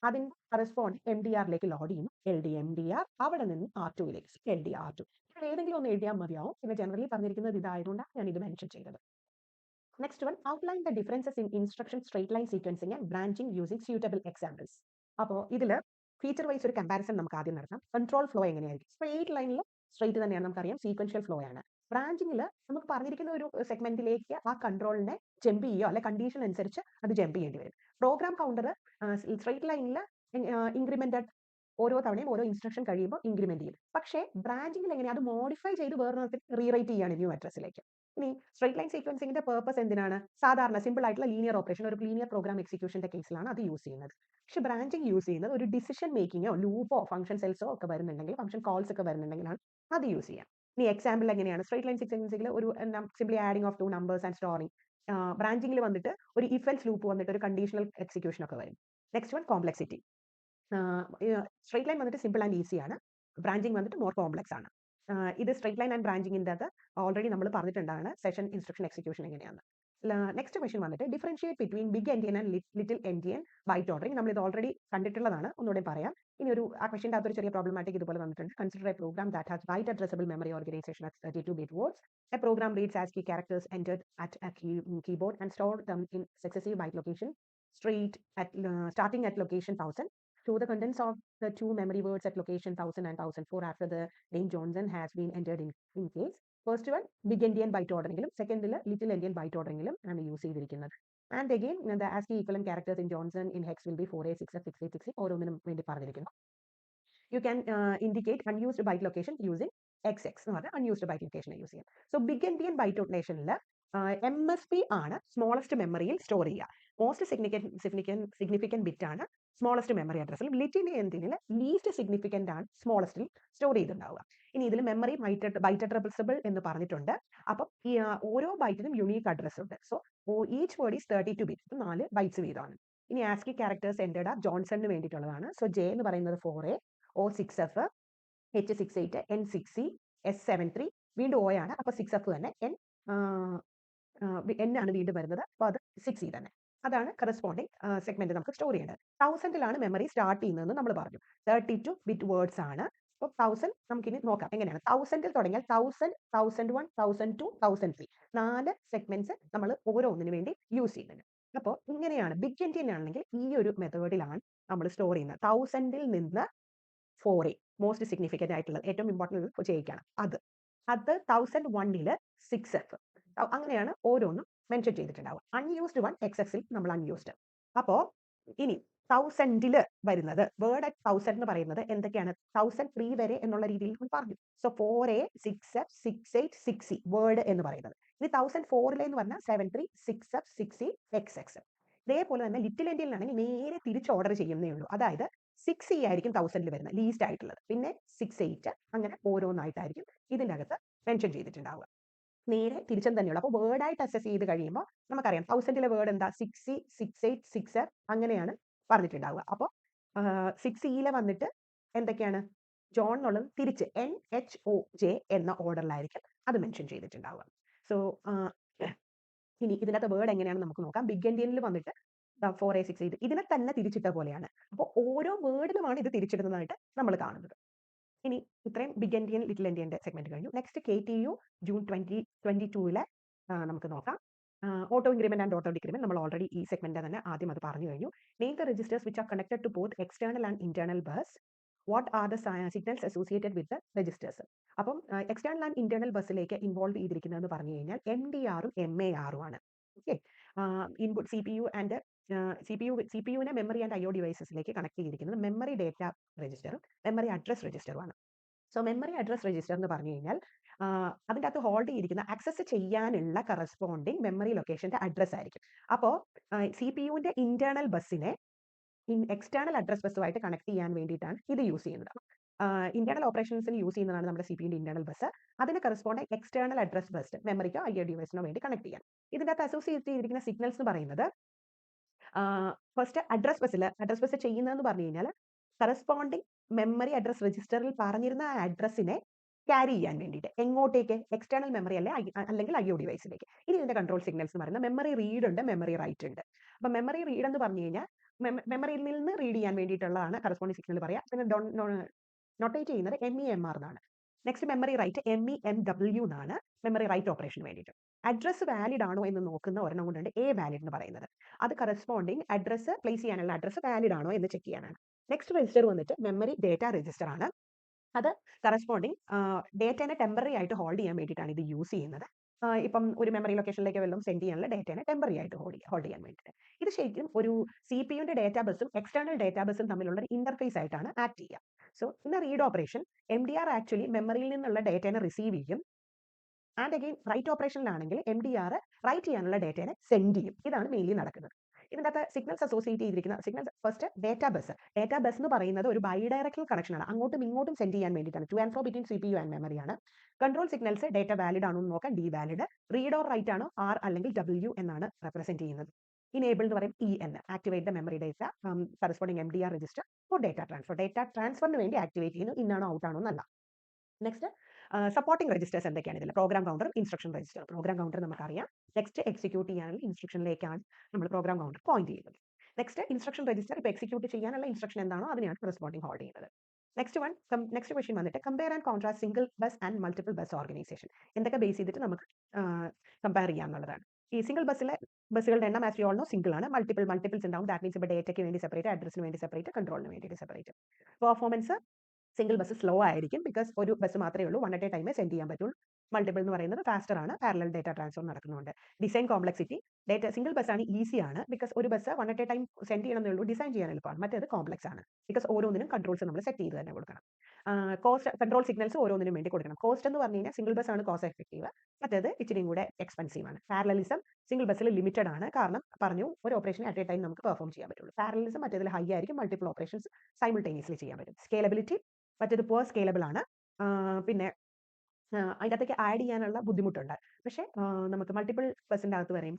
അതിന്റെ കറസ്പോണ്ട് MDRലേക്ക് ലോഡ് ചെയ്യുന്നു, LDMDR. അവിടെ നിന്ന് R2ലേക്ക്, LDR2. ഏതെങ്കിലും ഒന്ന് എഴുതിയാൽ മതിയാവും. പിന്നെ ജനറലി പറഞ്ഞിരിക്കുന്നത് ഇതായതുകൊണ്ടാണ് ഞാൻ ഇത് മെൻഷൻ ചെയ്തത്. Next one, outline the differences in instruction straight line sequencing and branching using suitable examples. അപ്പോൾ ഇതിൽ ഫീച്ചർ വൈസ് ഒരു കമ്പാരിസൺ നമുക്ക് ആദ്യം നടത്താം. കൺട്രോൾ ഫ്ലോ എങ്ങനെയായിരിക്കും, സ്ട്രെയിറ്റ് ലൈനിൽ സ്ട്രെയിറ്റ് തന്നെയാണ്, നമുക്കറിയാം സീക്വൻഷ്യൽ ഫ്ലോ ആണ്. ബ്രാഞ്ചിങ്ങിൽ നമുക്ക് പറഞ്ഞിരിക്കുന്ന ഒരു സെഗ്മെന്റിലേക്ക് ആ കൺട്രോളിനെ ജമ്പ് ചെയ്യുകയോ അല്ലെ കണ്ടീഷൻ അനുസരിച്ച് അത് ജമ്പ് ചെയ്യേണ്ടി വരും. പ്രോഗ്രാം കൗണ്ടർ സ്ട്രെയിറ്റ് ലൈനിൽ ഇൻക്രിമെന്റഡ് ഓരോ തവണയും ഓരോ ഇൻസ്ട്രക്ഷൻ കഴിയുമ്പോൾ ഇൻക്രിമെന്റ് ചെയ്യും. പക്ഷേ ബ്രാഞ്ചിങ്ങിൽ എങ്ങനെയാണ്, അത് മോഡിഫൈ ചെയ്ത് വേറെ റീറൈറ്റ് ചെയ്യാണ് ന്യൂ അഡ്രസ്സിലേക്ക്. ഇനി സ്ട്രെയിറ്റ് ലൈൻ സീക്വൻസിംഗിന്റെ പേർപ്പസ് എന്തിനാണ്? സാധാരണ സിമ്പിൾ ആയിട്ടുള്ള ലീനിയർ ഓപ്പറേഷൻ, ഒരു ലീനിയർ പ്രോഗ്രാം എക്സിക്യൂഷന്റെ കേസിലാണ് അത് യൂസ് ചെയ്യുന്നത്. പക്ഷെ ബ്രാഞ്ചിങ് യൂസ് ചെയ്യുന്നത് ഒരു ഡിസിഷൻ മേക്കിങ്ങോ ലൂപ്പോ ഫംഗ്ഷൻ സെൽസോ ഒക്കെ വരുന്നുണ്ടെങ്കിൽ, ഫംഗ്ഷൻ കോൾസ് ഒക്കെ വരുന്നുണ്ടെങ്കിലാണ് അത് യൂസ് ചെയ്യാം. ഇനി എക്സാമ്പിൾ എങ്ങനെയാണ്? സ്ട്രെയിറ്റ് ലൈൻ സീക്വൻസിംഗിൽ ഒരു simply adding of two numbers and storing. ബ്രാഞ്ചിങ്ങിൽ വന്നിട്ട് ഒരു ഇഫ് എൽസ് ലൂപ്പ് വന്നിട്ട് ഒരു കണ്ടീഷണൽ എക്സിക്യൂഷൻ ഒക്കെ വരും. Next one complexity. Straight line വന്നിട്ട് സിമ്പിൾ ആൻഡ് ഈസി ആണ്. ബ്രാഞ്ചിങ് വന്നിട്ട് മോർ കോംപ്ലക്സ് ആണ്. ഇത് സ്ട്രെയിറ്റ് ലൈൻ ആൻഡ് ബ്രാഞ്ചിങ്ങിൻ്റെ അത് ഓൾറെഡി നമ്മൾ പറഞ്ഞിട്ടുണ്ടാണ് സെഷൻ ഇൻസ്ട്രക്ഷൻ എക്സിക്യൂഷൻ എങ്ങനെയാണ്. നെക്സ്റ്റ് ക്വസ്റ്റ്യൻ വന്നിട്ട് differentiate between big endian and little endian byte ordering. നമ്മൾ ഇത് ഓൾറെഡി കണ്ടിട്ടുള്ളതാണ്, ഒന്നുകൂടെ പറയാം. ഇനി ആ ക്വസ്റ്റ്യൻ്റെ അകത്തൊരു ചെറിയ പ്രോബ്ലമാറ്റിക് ഇതുപോലെ വന്നിട്ടുണ്ട്. Consider a program that has byte addressable memory organization at 32-bit words. A program reads ASCII characters entered at a keyboard and store them in successive byte location starting at location 1000. Show the contents of the two memory words at location 1000 and 1004 after the name Johnson has been entered in case. First one big endian byte ഓർഡറിംഗിലും സെക്കൻഡിൽ little endian byte ഓർഡറിംഗിലും ആണ് use ചെയ്തിരിക്കുന്നത്. And again the ASCII equivalent characters in Johnson in hex will be 4A, 6F, 6A, 6E. ഓരോന്നിനും വേണ്ടി പറഞ്ഞിരിക്കുന്നു. You can indicate unused byte location using XX എന്ന് പറഞ്ഞാൽ അൺയൂസ്ഡ് ബൈറ്റ് ലൊക്കേഷൻ യൂസ് ചെയ്യാം. So big endian byte ലൊക്കേഷനിൽ MSB ആണ് smallest മെമ്മറിയിൽ store ചെയ്യുക. മോസ്റ്റ് സിഗ്നിഫിക്കൻറ്റ് ബിറ്റ് ആണ് സ്മോളസ്റ്റ് മെമ്മറി അഡ്രസ്സിൽ. ലിറ്റിൽ എൻഡിയനിൽ ലീസ്റ്റ് സിഗ്നിഫിക്കൻ്റ് ആണ് സ്മോളസ്റ്റിൽ സ്റ്റോർ ചെയ്തിട്ടുണ്ടാവുക. ഇനി ഇതിൽ മെമ്മറി ബൈറ്റ് അഡ്രസബിൾ എന്ന് പറഞ്ഞിട്ടുണ്ട്. അപ്പം ഈ ഓരോ ബൈറ്റിനും യുണീക്ക് അഡ്രസ് ഉണ്ട്. So each word is 32 bits, 4 bytes വീതമാണ്. ഇനി ASCII ക്യാരക്ടേഴ്സ് എൻ്റർഡ് ജോൺസണിന് വേണ്ടിയിട്ടുള്ളതാണ്. സോ J എന്ന് പറയുന്നത് 4A, O 6F, H 68, N 6E, S 73. വീണ്ടും O ആണ്, അപ്പോൾ 6F തന്നെ. N ആണ് വീണ്ടും വരുന്നത്, അപ്പോൾ അത് 6E തന്നെ. അതാണ് കറസ്പോണ്ടിങ് സെഗ്മെന്റ് നമുക്ക് സ്റ്റോർ ചെയ്യേണ്ടത്. 1000-ലാണ് മെമ്മറി സ്റ്റാർട്ട് ചെയ്യുന്നതെന്ന് നമ്മൾ പറഞ്ഞു. 32 ബിറ്റ് വേർഡ്സ് ആണ്. അപ്പോൾ 1000 നമുക്കിനി നോക്കാം എങ്ങനെയാണ്. 1000-ൽ തുടങ്ങിയാൽ 1000, 1001, 1002, 1003 4 സെഗ്മെന്റ്സ് നമ്മൾ ഓരോന്നിനു വേണ്ടി യൂസ് ചെയ്യുന്നുണ്ട്. അപ്പോൾ ഇങ്ങനെയാണ്. ബിഗ് എൻഡിയൻ ആണെങ്കിൽ ഈ ഒരു മെത്തേഡിലാണ് നമ്മൾ സ്റ്റോർ ചെയ്യുന്നത്. 1000-ൽ നിന്ന് 4A മോസ്റ്റ് സിഗ്നിഫിക്കൻ്റ് ആയിട്ടുള്ളത്, ഏറ്റവും ഇമ്പോർട്ടൻ്റ് ചെയ്യിക്കാണ് അത് 1001-ൽ 6F. അങ്ങനെയാണ് ഓരോന്നും മെൻഷൻ ചെയ്തിട്ടുണ്ടാവും. അൺയൂസ്ഡ് വൺ XXൽ നമ്മൾ അൺയൂസ്ഡ്. അപ്പോൾ ഇനി 1000-ൽ വരുന്നത് വേർഡ് അറ്റ് 1000 എന്ന് പറയുന്നത് എന്തൊക്കെയാണ്? 1003 വരെ എന്നുള്ള രീതിയിൽ നമ്മൾ പറഞ്ഞു. So 4A, 6F, 68, 6E word എന്ന് പറയുന്നത്. ഇനി 1004-ലെ എന്ന് പറഞ്ഞാൽ 73, 6F, 6E, XX. ഇതേപോലെ തന്നെ ലിറ്റിൽ എൻഡിയനിലാണെങ്കിൽ നേരെ തിരിച്ച് ഓർഡർ ചെയ്യുന്നേ ഉള്ളൂ. അതായത് 6E ആയിരിക്കും 1000-ൽ വരുന്നത്, ലീസ്റ്റ് ആയിട്ടുള്ളത്. പിന്നെ 68, അങ്ങനെ ഓരോന്നായിട്ടായിരിക്കും ഇതിൻ്റെ അകത്ത് മെൻഷൻ ചെയ്തിട്ടുണ്ടാവുക. നേരെ തിരിച്ചും തന്നെയുള്ളൂ. അപ്പോൾ വേർഡായിട്ട് അസസ് ചെയ്ത് കഴിയുമ്പോൾ നമുക്കറിയാം 1000-ലെ വേർഡ് എന്താ? 6E, 68, 6F അങ്ങനെയാണ് പറഞ്ഞിട്ടുണ്ടാവുക. അപ്പോൾ 6E-ലെ വന്നിട്ട് എന്തൊക്കെയാണ്? ജോൺ എന്നുള്ളത് തിരിച്ച് NHOJ എന്ന ഓർഡറിലായിരിക്കും അത് മെൻഷൻ ചെയ്തിട്ടുണ്ടാവുക. സോ ഇനി ഇതിനകത്ത് വേർഡ് എങ്ങനെയാണ് നമുക്ക് നോക്കാം. ബിഗ് എൻഡിയനിൽ വന്നിട്ട് 4A, 6A ഇതിനെ തന്നെ തിരിച്ചിട്ട പോലെയാണ്. അപ്പോൾ ഓരോ വേർഡിലുമാണ് ഇത് തിരിച്ചിടുന്നതായിട്ട് നമ്മൾ കാണുന്നത്. ഇനി ഇത്രയും ബിഗ് എൻഡിയൻ ലിറ്റിൽ എൻഡിയൻ്റെ സെഗ്മെന്റ് കഴിഞ്ഞു. നെക്സ്റ്റ് KTU ജൂൺ 2022-ലെ നമുക്ക് നോക്കാം. Auto increment and auto decrement നമ്മൾ ഓൾറെഡി ഈ സെഗ്മെന്റ് തന്നെ ആദ്യം അത് പറഞ്ഞു കഴിഞ്ഞു. Name the registers which are connected to both external and internal bus. What are the signals associated with the registers. അപ്പം എക്സ്റ്റേണൽ ആൻഡ് ഇന്റേണൽ ബസ്സിലേക്ക് ഇൻവോൾവ് ചെയ്തിരിക്കുന്നതെന്ന് പറഞ്ഞു കഴിഞ്ഞാൽ MDR-ഉം MAR-ഉം ആണ്. ഓക്കെ, ഇൻപുട്ട് CPU-നെ മെമ്മറി ആൻഡ് IO ഡിവൈസസിലേക്ക് കണക്ട് ചെയ്തിരിക്കുന്നത് മെമ്മറി ഡേറ്റ രജിസ്റ്ററും മെമ്മറി അഡ്രസ് രജിസ്റ്ററുമാണ്. സോ മെമ്മറി അഡ്രസ് രജിസ്റ്റർ എന്ന് പറഞ്ഞു കഴിഞ്ഞാൽ അതിൻ്റെ അകത്ത് ഹോൾഡ് ചെയ്തിരിക്കുന്ന ആക്സസ് ചെയ്യാനുള്ള കറസ്പോണ്ടിങ് മെമ്മറി ലൊക്കേഷന്റെ അഡ്രസ് ആയിരിക്കും. അപ്പോൾ CPU-ന്റെ ഇന്റേണൽ ബസ്സിനെ എക്സ്റ്റേണൽ അഡ്രസ് ബസ്സുമായിട്ട് കണക്ട് ചെയ്യാൻ വേണ്ടിയിട്ടാണ് ഇത് യൂസ് ചെയ്യുന്നത്. ഇന്റേണൽ ഓപ്പറേഷൻസിന് യൂസ് ചെയ്യുന്നതാണ് നമ്മുടെ CPU-ന്റെ ഇന്റേണൽ ബസ്. അതിന് കറസ്പോണ്ടിങ് എക്സ്റ്റേണൽ അഡ്രസ് ബസ് മെമ്മറിക്കോ IO ഡിവൈസിനോ വേണ്ടി കണക്ട് ചെയ്യാൻ. ഇതിൻ്റെ അകത്ത് അസോസിയേറ്റ് ചെയ്തിരിക്കുന്ന സിഗ്നൽസ് എന്ന് പറയുന്നത് ഫസ്റ്റ് അഡ്രസ് ബസ് ചെയ്യുന്നതെന്ന് പറഞ്ഞു കഴിഞ്ഞാൽ കറസ്പോണ്ടിങ് മെമ്മറി അഡ്രസ് രജിസ്റ്ററിൽ പറഞ്ഞിരുന്ന ആ അഡ്രസ്സിനെ ക്യാരി ചെയ്യാൻ വേണ്ടിയിട്ട് എങ്ങോട്ടേക്ക്? എക്സ്റ്റേണൽ മെമ്മറി അല്ലെങ്കിൽ IO ഡിവൈസിലേക്ക്. ഇനി ഇതിന്റെ കൺട്രോൾ സിഗ്നൽസ് എന്ന് പറയുന്നത് മെമ്മറി റീഡ് ഉണ്ട്, മെമ്മറി റൈറ്റ് ഉണ്ട്. അപ്പം മെമ്മറി റീഡ് എന്ന് പറഞ്ഞു കഴിഞ്ഞാൽ മെമ്മറിയിൽ നിന്ന് റീഡ് ചെയ്യാൻ വേണ്ടിയിട്ടുള്ളതാണ് കറസ്പോണ്ടിങ് സിഗ്നൽ പറയുക. പിന്നെ നൊട്ടേറ്റ് ചെയ്യുന്നത് MEMR എന്നാണ്. നെക്സ്റ്റ് മെമ്മറി റൈറ്റ് MEMW എന്നാണ് മെമ്മറി റൈറ്റ് ഓപ്പറേഷന് വേണ്ടിയിട്ട്. അഡ്രസ് വാലിഡ് ആണോ എന്ന് നോക്കുന്ന ഒരെണ്ണം കൊണ്ടുണ്ട് A വാലിഡ് എന്ന് പറയുന്നത്. അത് കറസ്പോണ്ടിങ് അഡ്രസ് പ്ലേസ് ചെയ്യാനുള്ള അഡ്രസ് വാലിഡ് ആണോ എന്ന് ചെക്ക് ചെയ്യാനാണ്. നെക്സ്റ്റ് രജിസ്റ്റർ വന്നിട്ട് മെമ്മറി ഡേറ്റ രജിസ്റ്റർ ആണ്. അത് കറസ്പോണ്ടിങ് ഡേറ്റനെ ടെമ്പററി ആയിട്ട് ഹോൾഡ് ചെയ്യാൻ വേണ്ടിയിട്ടാണ് ഇത് യൂസ് ചെയ്യുന്നത്. ഇപ്പം ഒരു മെമ്മറി ലൊക്കേഷനിലേക്ക് വല്ലതും സെൻഡ് ചെയ്യാനുള്ള ഡേറ്റനെ ടെമ്പററി ആയിട്ട് ഹോൾഡ് ചെയ്യാൻ വേണ്ടിയിട്ട്. ഇത് ശരിക്കും ഒരു CPU-ന്റെ ഡേറ്റാ ബസ്സും എക്സ്റ്റേണൽ ഡേറ്റാ ബസ്സും തമ്മിലുള്ള ഒരു ഇന്റർഫേസ് ആയിട്ടാണ് ആക്ട് ചെയ്യുക. സോ ഇന്ന് റീഡ് ഓപ്പറേഷൻ MDR ആക്ച്വലി മെമ്മറിയിൽ നിന്നുള്ള ഡേറ്റനെ റിസീവ് ചെയ്യും. ആൻഡ് അഗെയിൻ റൈറ്റ് ഓപ്പറേഷനിലാണെങ്കിൽ MDR റൈറ്റ് ചെയ്യാനുള്ള ഡേറ്റയെ സെൻഡ് ചെയ്യും. ഇതാണ് മെയിൻലി നടക്കുന്നത്. ഇതിൻ്റെ അകത്ത് സിഗ്നൽസ് അസോസിയേറ്റ് ചെയ്തിരിക്കുന്ന സിഗ്നൽസ് ഫസ്റ്റ് ഡേറ്റാ ബസ് എന്ന് പറയുന്നത് ഒരു ബൈഡയറക്ഷണൽ കണക്ഷൻ ആണ്. അങ്ങോട്ടും ഇങ്ങോട്ടും സെൻഡ് ചെയ്യാൻ വേണ്ടിയിട്ടാണ്. To and fro between CPU and memory ആണ്. കൺട്രോൾ സിഗ്നൽസ് ഡേറ്റ വാലിഡ് ആണോ എന്ന് നോക്കാൻ ഡി-വാലിഡ്, റീഡ് ഓർ റൈറ്റ് ആണോ R അല്ലെങ്കിൽ W എന്നാണ് റെപ്രസെന്റ് ചെയ്യുന്നത്. ഇനേബിൾ എന്ന് പറയും EN, activate the memory data corresponding MDR register for data transfer. Data ട്രാൻസ്ഫറിന് വേണ്ടി ആക്ടിവേറ്റ് ചെയ്യുന്നു, ഇന്നാണോ ഔട്ട് ആണോ എന്നല്ല. നെക്സ്റ്റ് സപ്പോർട്ടിംഗ് രജിസ്റ്റേഴ്സ് എന്തൊക്കെയാണ് ഇതിൽ? Program counter, instruction register. Program counter നമുക്കറിയാം. നെക്സ്റ്റ് എക്സിക്യൂട്ട് ചെയ്യാനുള്ള ഇൻസ്ട്രക്ഷനിലേക്കാണ് നമ്മൾ പ്രോഗ്രാം കൗണ്ടർ പോയിന്റ് ചെയ്യുന്നത്. നെക്സ്റ്റ് ഇൻസ്ട്രക്ഷൻ രജിസ്റ്റർ, ഇപ്പോൾ എക്സിക്യൂട്ട് ചെയ്യാനുള്ള ഇൻസ്ട്രക്ഷൻ എന്താണോ അതിനെയാണ് കറസ്പോണ്ടിങ് ഹോൾഡ് ചെയ്യുന്നത്. നെക്സ്റ്റ് ക്വസ്റ്റ്യൻ വന്നിട്ട് compare and contrast single bus and multiple bus organisation. എന്തൊക്കെ ബേസ് ചെയ്തിട്ട് നമുക്ക് കമ്പയർ ചെയ്യാന്നുള്ളതാണ്. ഈ സിംഗിൾ ബസ്സുകളുടെ എണ്ണം as you all no single ആണ്. മൾട്ടിപ്പിൾസ് ഉണ്ടാവും. ദാറ്റ് മീൻസ് ഇപ്പോൾ ഡേറ്റയ്ക്ക് വേണ്ടി സെപ്പറേറ്റ്, അഡ്രസ്സിന് വേണ്ടി സെപ്പറേറ്റ്, കൺട്രോളിന് വേണ്ടി separate. Performance single bus slow ആയിരിക്കും, ബിക്കോസ് ഒരു ബസ് മാത്രമേ ഉള്ളൂ, വൺ അറ്റ് എ ടൈമേ സെൻഡ് ചെയ്യാൻ പറ്റുള്ളൂ. മൾട്ടിപ്പിൾ എന്ന് പറയുന്നത് ഫാസ്റ്റർ ആണ്, പാരലൽ ഡേറ്റ ട്രാൻസ്ഫർ നടക്കുന്നുണ്ട്. ഡിസൈൻ കോംപ്ലക്സിറ്റി, സിംഗിൾ ബസ് ആണ് ഈസി ആണ്, ബിക്കോസ് ഒരു bus one at a time send ചെയ്യണമെന്നേ ഉള്ളൂ, ഡിസൈൻ ചെയ്യാൻ എളുപ്പമാണ്. മറ്റേത് കോംപ്ലക്സ് ആണ്, ബിക്കോസ് ഓരോന്നിനും കൺട്രോൾസ് നമ്മൾ സെറ്റ് ചെയ്ത് തന്നെ കൊടുക്കണം. കോസ്റ്റ് കൺട്രോൾ സിഗ്നൽസ് ഓരോന്നിനും വേണ്ടി കൊടുക്കണം. കോസ്റ്റ് എന്ന് പറഞ്ഞു കഴിഞ്ഞാൽ സിംഗിൾ ബസ് ആണ് കോസ്റ്റ് എഫക്റ്റീവ്, മറ്റേത് ഇച്ചിരിയും കൂടെ എക്സ്പെൻസീവ് ആണ്. പാരലലിസം സിംഗിൾ ബസ്സിൽ ലിമിറ്റഡ് ആണ്, കാരണം പറഞ്ഞു ഒരു ഓപ്പറേഷൻ അറ്റ് എ ടൈം നമുക്ക് പെർഫോം ചെയ്യാൻ പറ്റുള്ളൂ. പാരലലിസം മറ്റേതിൽ ഹൈ ആയിരിക്കും, മൾട്ടിപ്പിൾ ഓപ്പറേഷൻസ് സൈമിൾട്ടേനിയസ്ലി ചെയ്യാൻ പറ്റും. സ്കേലബിലിറ്റി മറ്റേത് പുവർ സ്കേലബിൾ ആണ്. പിന്നെ അതിനകത്തേക്ക് ആഡ് ചെയ്യാനുള്ള ബുദ്ധിമുട്ടുണ്ട്. പക്ഷേ നമുക്ക് മൾട്ടിപ്പിൾ ബസ്സിൻ്റെ അകത്ത് വരെയും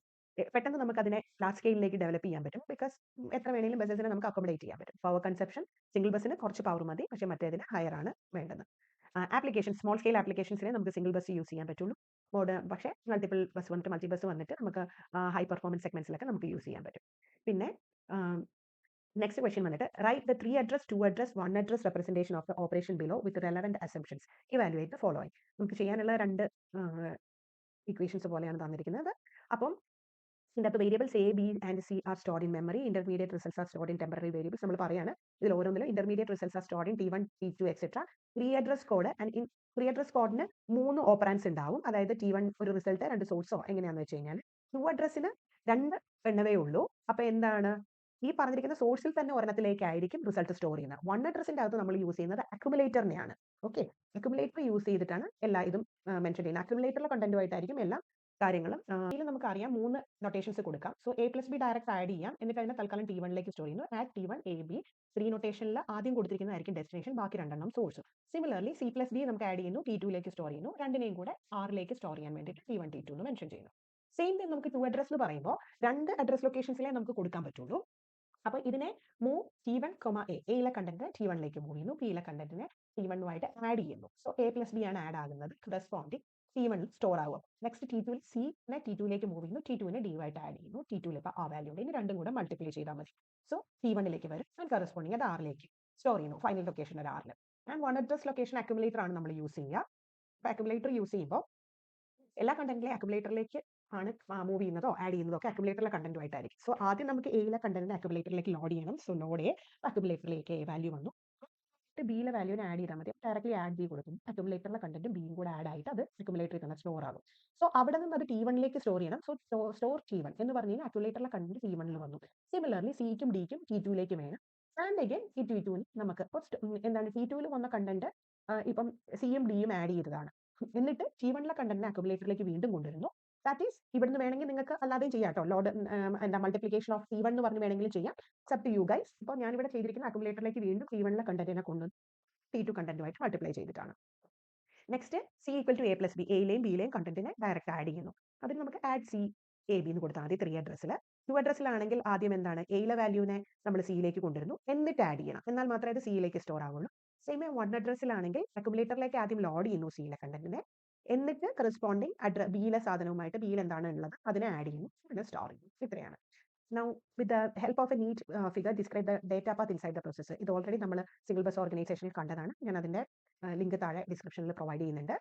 പെട്ടെന്ന് നമുക്ക് അതിനെ ലാർജ് സ്കെയിലിലേക്ക് ഡെവലപ്പ് ചെയ്യാൻ പറ്റും, ബിക്കോസ് എത്ര വേണമെങ്കിലും ബസ്സിനെ നമുക്ക് അക്കോമഡേറ്റ് ചെയ്യാൻ പറ്റും. പവർ കൺസെപ്ഷൻ സിംഗിൾ ബസ്സിന് കുറച്ച് പവർ മതി, പക്ഷേ മറ്റേതിന് ഹയർ ആണ് വേണ്ടത്. ആപ്ലിക്കേഷൻ സ്മോൾ സ്കെയിൽ ആപ്ലിക്കേഷൻസിനെ നമുക്ക് സിംഗിൾ ബസ് യൂസ് ചെയ്യാൻ പറ്റുള്ളൂ. പക്ഷേ മൾട്ടി ബസ് വന്നിട്ട് നമുക്ക് ഹൈ പെർഫോമൻസ് സെഗ്മെന്റ്സിലൊക്കെ നമുക്ക് യൂസ് ചെയ്യാൻ പറ്റും. പിന്നെ നെക്സ്റ്റ് ക്വസ്റ്റ്യൻ വന്നിട്ട് write the 3 address, 2 address, 1 address representation of the operation below with relevant assumptions. Evaluate the following. നമുക്ക് ചെയ്യാനുള്ള രണ്ട് ഇക്വേഷൻസ് പോലെയാണ് തന്നിരിക്കുന്നത്. അപ്പം ഇതിനകത്ത് variables A, B and C are stored in memory. Intermediate results are stored in temporary variables. നമ്മൾ പറയാണ് ഇതിൽ ഓരോന്നിലും intermediate results R stored in T1, T2 etcetera. 3 address code and 3 address കോഡിന് 3 ഓപ്പറാൻസ് ഉണ്ടാവും. അതായത് T1 ഒരു റിസൾട്ട്, 2 സോഴ്സോ എങ്ങനെയാണെന്ന് വെച്ച് കഴിഞ്ഞാൽ 2 അഡ്രസ്സിന് 2 എണ്ണവേ ഉള്ളൂ. അപ്പോൾ എന്താണ് ഈ പറഞ്ഞിരിക്കുന്ന സോഴ്സിൽ തന്നെ ഒരെണ്ണത്തിലേക്കായിരിക്കും റിസൾട്ട് സ്റ്റോർ ചെയ്യുന്നത്. 1 അഡ്രസ്സിന്റെ അകത്ത് നമ്മൾ യൂസ് ചെയ്യുന്നത് അക്യുമുലേറ്ററിനെയാണ്. ഓക്കെ, അക്യുമുലേറ്റർ യൂസ് ചെയ്തിട്ടാണ് എല്ലാ ഇതും മെൻഷൻ ചെയ്യുന്നത്. അക്യുമുലേറ്ററിലെ കണ്ടന്റുമായിട്ടായിരിക്കും എല്ലാ കാര്യങ്ങളും. ഇതിൽ നമുക്ക് അറിയാം 3 നൊട്ടേഷൻസ് കൊടുക്കാം. സോ A+B ഡയറക്റ്റ് ആഡ് ചെയ്യാം, എന്നിട്ട് അതിനെ തൽക്കാലം T1ലേക്ക് സ്റ്റോർ ചെയ്യുന്നു. ആഡ് T1 AB 3 നൊട്ടേഷനിൽ ആദ്യം കൊടുത്തിരിക്കുന്നതായിരിക്കും ഡെസ്റ്റിനേഷൻ, ബാക്കി 2 സോഴ്സ്. സിമിലർലി C+D നമുക്ക് ആഡ് ചെയ്യുന്നു, T2ലേക്ക് സ്റ്റോർ ചെയ്യുന്നു. രണ്ടിനെയും കൂടെ Rലേക്ക് സ്റ്റോർ ചെയ്യാൻ വേണ്ടിയിട്ട് T1 T2 എന്ന് മെൻഷൻ ചെയ്യുന്നു. സെയിം തിങ് നമുക്ക് 2 അഡ്രസ് എന്ന് പറയുമ്പോൾ 2 അഡ്രസ് ലൊക്കേഷൻസിലേ നമുക്ക് കൊടുക്കാൻ പറ്റുള്ളൂ. അപ്പോൾ ഇതിനെ മൂവ് T1, എയിലെ കണ്ടന്റ് T1ലേക്ക് മൂവ് ചെയ്യുന്നു, ബിയിലെ കണ്ടന്റിനെ T1 ആഡ് ചെയ്യുന്നു. സോ A+B ആണ് ആഡ് ആകുന്നത്, കറസ്പോണ്ടിങ് T1 സ്റ്റോർ ആവും. നെക്സ്റ്റ് T2 C-നെ T2ലേക്ക് മൂവ് ചെയ്യുന്നു, T2നെ D ആഡ് ചെയ്യുന്നു. T2 ഇപ്പോൾ ആ വാല്യൂ ഉണ്ട്, ഇനി രണ്ടും കൂടെ മൾട്ടിപ്ലൈ ചെയ്താൽ മതി. സോ T1ലേക്ക് വരും ആൻഡ് കറസ്പോണ്ടിങ് അത് Rലേക്ക് സ്റ്റോർ ചെയ്യുന്നു, ഫൈനൽ ലൊക്കേഷൻ ഒരു Rൽ. ആൻഡ് 1 അഡ്രസ് ലൊക്കേഷൻ അക്യുമുലേറ്റർ ആണ് നമ്മൾ യൂസ് ചെയ്യുക. അപ്പോൾ അക്യുമുലേറ്റർ യൂസ് ചെയ്യുമ്പോൾ എല്ലാ കണ്ടന്റിലെയും അക്യുമുലേറ്ററിലേക്ക് ആണ് മൂവ് ചെയ്യുന്നതോ ആഡ് ചെയ്യുന്നതോ ഒക്കെ അക്യുമുലേറ്ററിലെ കണ്ടന്റുമായിട്ടായിരിക്കും. സോ ആദ്യം നമുക്ക് എയിലെ കണ്ടന്റിനെ അക്യുമുലേറ്ററിലേക്ക് ലോഡ് ചെയ്യണം. സോ ലോഡ് എ, അക്യുമുലേറ്ററിലേക്ക് എ വാല്യൂ വന്നു, ബിയിലെ വാല്യൂവിനെ ആഡ് ചെയ്താൽ മതി. ഡയറക്ട്ലി ആഡ് ബി കൊടുക്കും, അക്യുമുലേറ്ററിലെ കണ്ടന്റും ബിയും കൂടെ ആഡ് ആയിട്ട് അത് അക്യുമുലേറ്ററിൽ തന്നെ സ്റ്റോർ ആകും. സോ അവിടെ നിന്ന് അത് T1ലേക്ക് സ്റ്റോർ ചെയ്യണം. സോ സ്റ്റോർ T1 എന്ന് പറഞ്ഞു കഴിഞ്ഞാൽ അക്യുമുലേറ്ററിലെ കണ്ടന്റ് T1ൽ വന്നു. സിമിലർലി സിക്കും ഡിക്കും T2ലേക്ക് വേണം. ആൻഡ് അഗൈൻ ഈ T2ന് നമുക്ക് എന്താണ് T2ൽ വന്ന കണ്ടന്റ് ഇപ്പം സിയും ഡിയും ആഡ് ചെയ്തതാണ്, എന്നിട്ട് T1ലെ കണ്ടന്റിനെ അക്യുമുലേറ്ററിലേക്ക് വീണ്ടും കൊണ്ടുവരുന്നു. ദാറ്റ് ഈസ് ഇവിടുന്ന് വേണമെങ്കിൽ നിങ്ങൾക്ക് അല്ലാതെയും ചെയ്യാം കേട്ടോ. ലോഡ് എന്താ മൾട്ടിപ്ലിക്കേഷൻ ഓഫ് T1 എന്ന് പറഞ്ഞ് വേണമെങ്കിലും ചെയ്യാം. Up to you guys. ഇപ്പോൾ ഞാനിവിടെ ചെയ്തിരിക്കുന്ന അക്യുമുലേറ്ററിലേക്ക് വീണ്ടും T1ലെ കണ്ടന്റിനെ കൊണ്ട് T2 കണ്ടന്റുമായിട്ട് മൾട്ടിപ്ലൈ ചെയ്തിട്ടാണ്. നെക്സ്റ്റ് C = A+B, എയിലെയും ബിയിലെയും കണ്ടന്റിനെ ഡയറക്റ്റ് ആഡ് ചെയ്യുന്നു. അതിന് നമുക്ക് ആഡ് C AB എന്ന് കൊടുത്താൽ മതി 3 അഡ്രസ്സിൽ. 2 അഡ്രസ്സിലാണെങ്കിൽ ആദ്യം എന്താണ് എയിലെ വാല്യൂവിനെ നമ്മൾ സിയിലേക്ക് കൊണ്ടുവരുന്നു, എന്നിട്ട് ആഡ് ചെയ്യണം, എന്നാൽ മാത്രമേ അത് സിയിലേക്ക് സ്റ്റോർ ആവുള്ളൂ. സെയിം 1 അഡ്രസ്സിലാണെങ്കിൽ അക്യുമുലേറ്ററിലേക്ക് ആദ്യം ലോഡ് ചെയ്യുന്നു സിയിലെ കണ്ടന്റിനെ, എന്നിട്ട് കറസ്പോണ്ടിങ് ബിയിലെ സാധനവുമായിട്ട് ബിയിൽ എന്താണ് ഉള്ളത് അതിനെ ആഡ് ചെയ്യുന്നു, പിന്നെ സ്റ്റോർ ചെയ്യുന്നു. ഇത്രയാണ്. Now, with the help of a neat figure, describe the data path inside the processor. ഇത് ഓൾറെഡി നമ്മൾ സിംഗിൾ ബസ് ഓർഗനൈസേഷനിൽ കണ്ടതാണ്. ഞാൻ അതിന്റെ ലിങ്ക് താഴെ ഡിസ്ക്രിപ്ഷനിൽ പ്രൊവൈഡ് ചെയ്യുന്നുണ്ട്.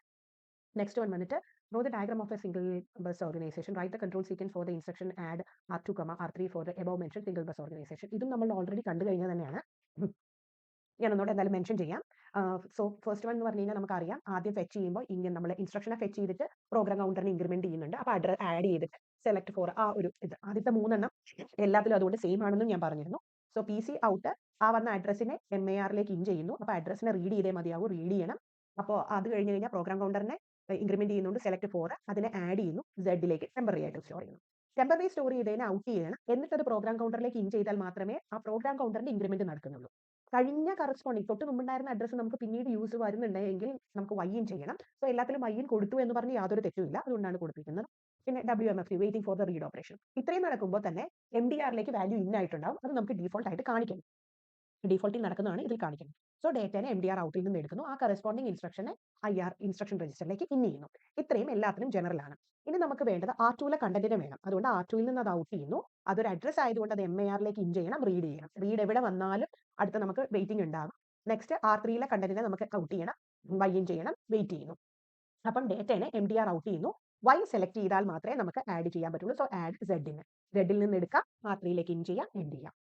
നെക്സ്റ്റ് വൺ വന്നിട്ട് draw the diagram of a single bus organization. Write the control sequence for the instruction add R2, R3 for the above mentioned single bus organization. ഇതും നമ്മൾ ഓൾറെഡി കണ്ടു കഴിഞ്ഞത് തന്നെയാണ്. ഞാൻ ഒന്നുകൂടെ എന്തായാലും മെൻഷൻ ചെയ്യാം. സോ ഫസ്റ്റ് വൺ എന്ന് പറഞ്ഞു കഴിഞ്ഞാൽ നമുക്കറിയാം ആദ്യം ഫെച്ച് ചെയ്യുമ്പോൾ ഇങ്ങനെ നമ്മൾ ഇൻസ്ട്രക്ഷനെ ഫെച്ച് ചെയ്തിട്ട് പ്രോഗ്രാം കൗണ്ടറിന് ഇൻക്രിമെന്റ് ചെയ്യുന്നുണ്ട്. അപ്പോൾ അഡ്രസ് ആഡ് ചെയ്തിട്ട് സെലക്ട് ഫോർ ആ ഒരു ഇത് ആദ്യത്തെ 3 എണ്ണം എല്ലാത്തിലും അതുകൊണ്ട് സെയിം ആണെന്നും ഞാൻ പറഞ്ഞിരുന്നു. സോ PC ഔട്ട് ആ വന്ന അഡ്രസ്സിനെ MARലേക്ക് ഇൻ ചെയ്യുന്നു. അപ്പോൾ അഡ്രസ്സിനെ റീഡ് ചെയ്തേ മതിയാവും, റീഡ് ചെയ്യണം. അപ്പോൾ അത് കഴിഞ്ഞ് കഴിഞ്ഞാൽ പ്രോഗ്രാം കൗണ്ടറിനെ ഇൻക്രിമെന്റ് ചെയ്യുന്നുണ്ട്, സെലക്ട് 4 അതിനെ ആഡ് ചെയ്യുന്നു, സെഡിലേക്ക് ടെമ്പററി ആയിട്ട് സ്റ്റോർ ചെയ്യുന്നു. ടെമ്പററി സ്റ്റോർ ചെയ്തതിനെ ഔട്ട് ചെയ്യണം, എന്നിട്ട് അത് പ്രോഗ്രാം കൗണ്ടറിലേക്ക് ഇൻ ചെയ്താൽ മാത്രമേ ആ പ്രോഗ്രാം കൗണ്ടറിന്റെ ഇൻക്രിമെന്റ് നടക്കുന്നുള്ളൂ. കഴിഞ്ഞ കറസ്പോണ്ടിങ് തൊട്ട് മുമ്പുണ്ടായിരുന്ന അഡ്രസ്സ് നമുക്ക് പിന്നീട് യൂസ് വരുന്നുണ്ടെങ്കിൽ നമുക്ക് വൈൻ ചെയ്യണം. സോ എല്ലാത്തിലും വൈൻ കൊടുത്തു എന്ന് പറഞ്ഞ് യാതൊരു തെറ്റുമില്ല, അതുകൊണ്ടാണ് കൊടുപ്പിക്കുന്നത്. പിന്നെ WMFD waiting for the read operation. ഇത്രയും നടക്കുമ്പോൾ തന്നെ MDRലേക്ക് വാല്യൂ ഇൻ ആയിട്ടുണ്ടാവും, അത് നമുക്ക് ഡീഫോൾട്ട് ആയിട്ട് കാണിക്കണം. ഡീഫോൾട്ടിൽ നടക്കുന്നതാണ് ഇതിൽ കാണിക്കുന്നത്. സോ ഡേറ്റനെ MDR ഔട്ടിൽ നിന്ന് എടുക്കുന്നു, ആ കറസ്പോണ്ടിങ് ഇൻസ്ട്രക്ഷനെ IR ഇൻസ്ട്രക്ഷൻ രജിസ്റ്ററിലേക്ക് ഇൻ ചെയ്യുന്നു. ഇത്രയും എല്ലാത്തിനും ജനറൽ ആണ്. ഇനി നമുക്ക് വേണ്ടത് R2ലെ കണ്ടന്റിനെ വേണം. അതുകൊണ്ട് R2ൽ നിന്ന് അത് ഔട്ട് ചെയ്യുന്നു. അതൊരു അഡ്രസ് ആയതുകൊണ്ട് അത് MARലേക്ക് ഇൻ ചെയ്യണം, റീഡ് ചെയ്യണം. റീഡ് എവിടെ വന്നാലും അടുത്ത നമുക്ക് വെയിറ്റിംഗ് ഉണ്ടാകും. നെക്സ്റ്റ് R3ലെ കണ്ടന്റിനെ നമുക്ക് ഔട്ട് ചെയ്യണം, വൈ ഇൻ ചെയ്യണം, വെയിറ്റ് ചെയ്യുന്നു. അപ്പം ഡേറ്റനെ MDR ഔട്ട് ചെയ്യുന്നു. വൈ സെലക്ട് ചെയ്താൽ മാത്രമേ നമുക്ക് ആഡ് ചെയ്യാൻ പറ്റുള്ളൂ. സോ ആഡ് സെഡിന്, സെഡിൽ നിന്ന് എടുക്കാം, R3ലേക്ക് ഇൻ ചെയ്യാം, എൻഡ് ചെയ്യാം.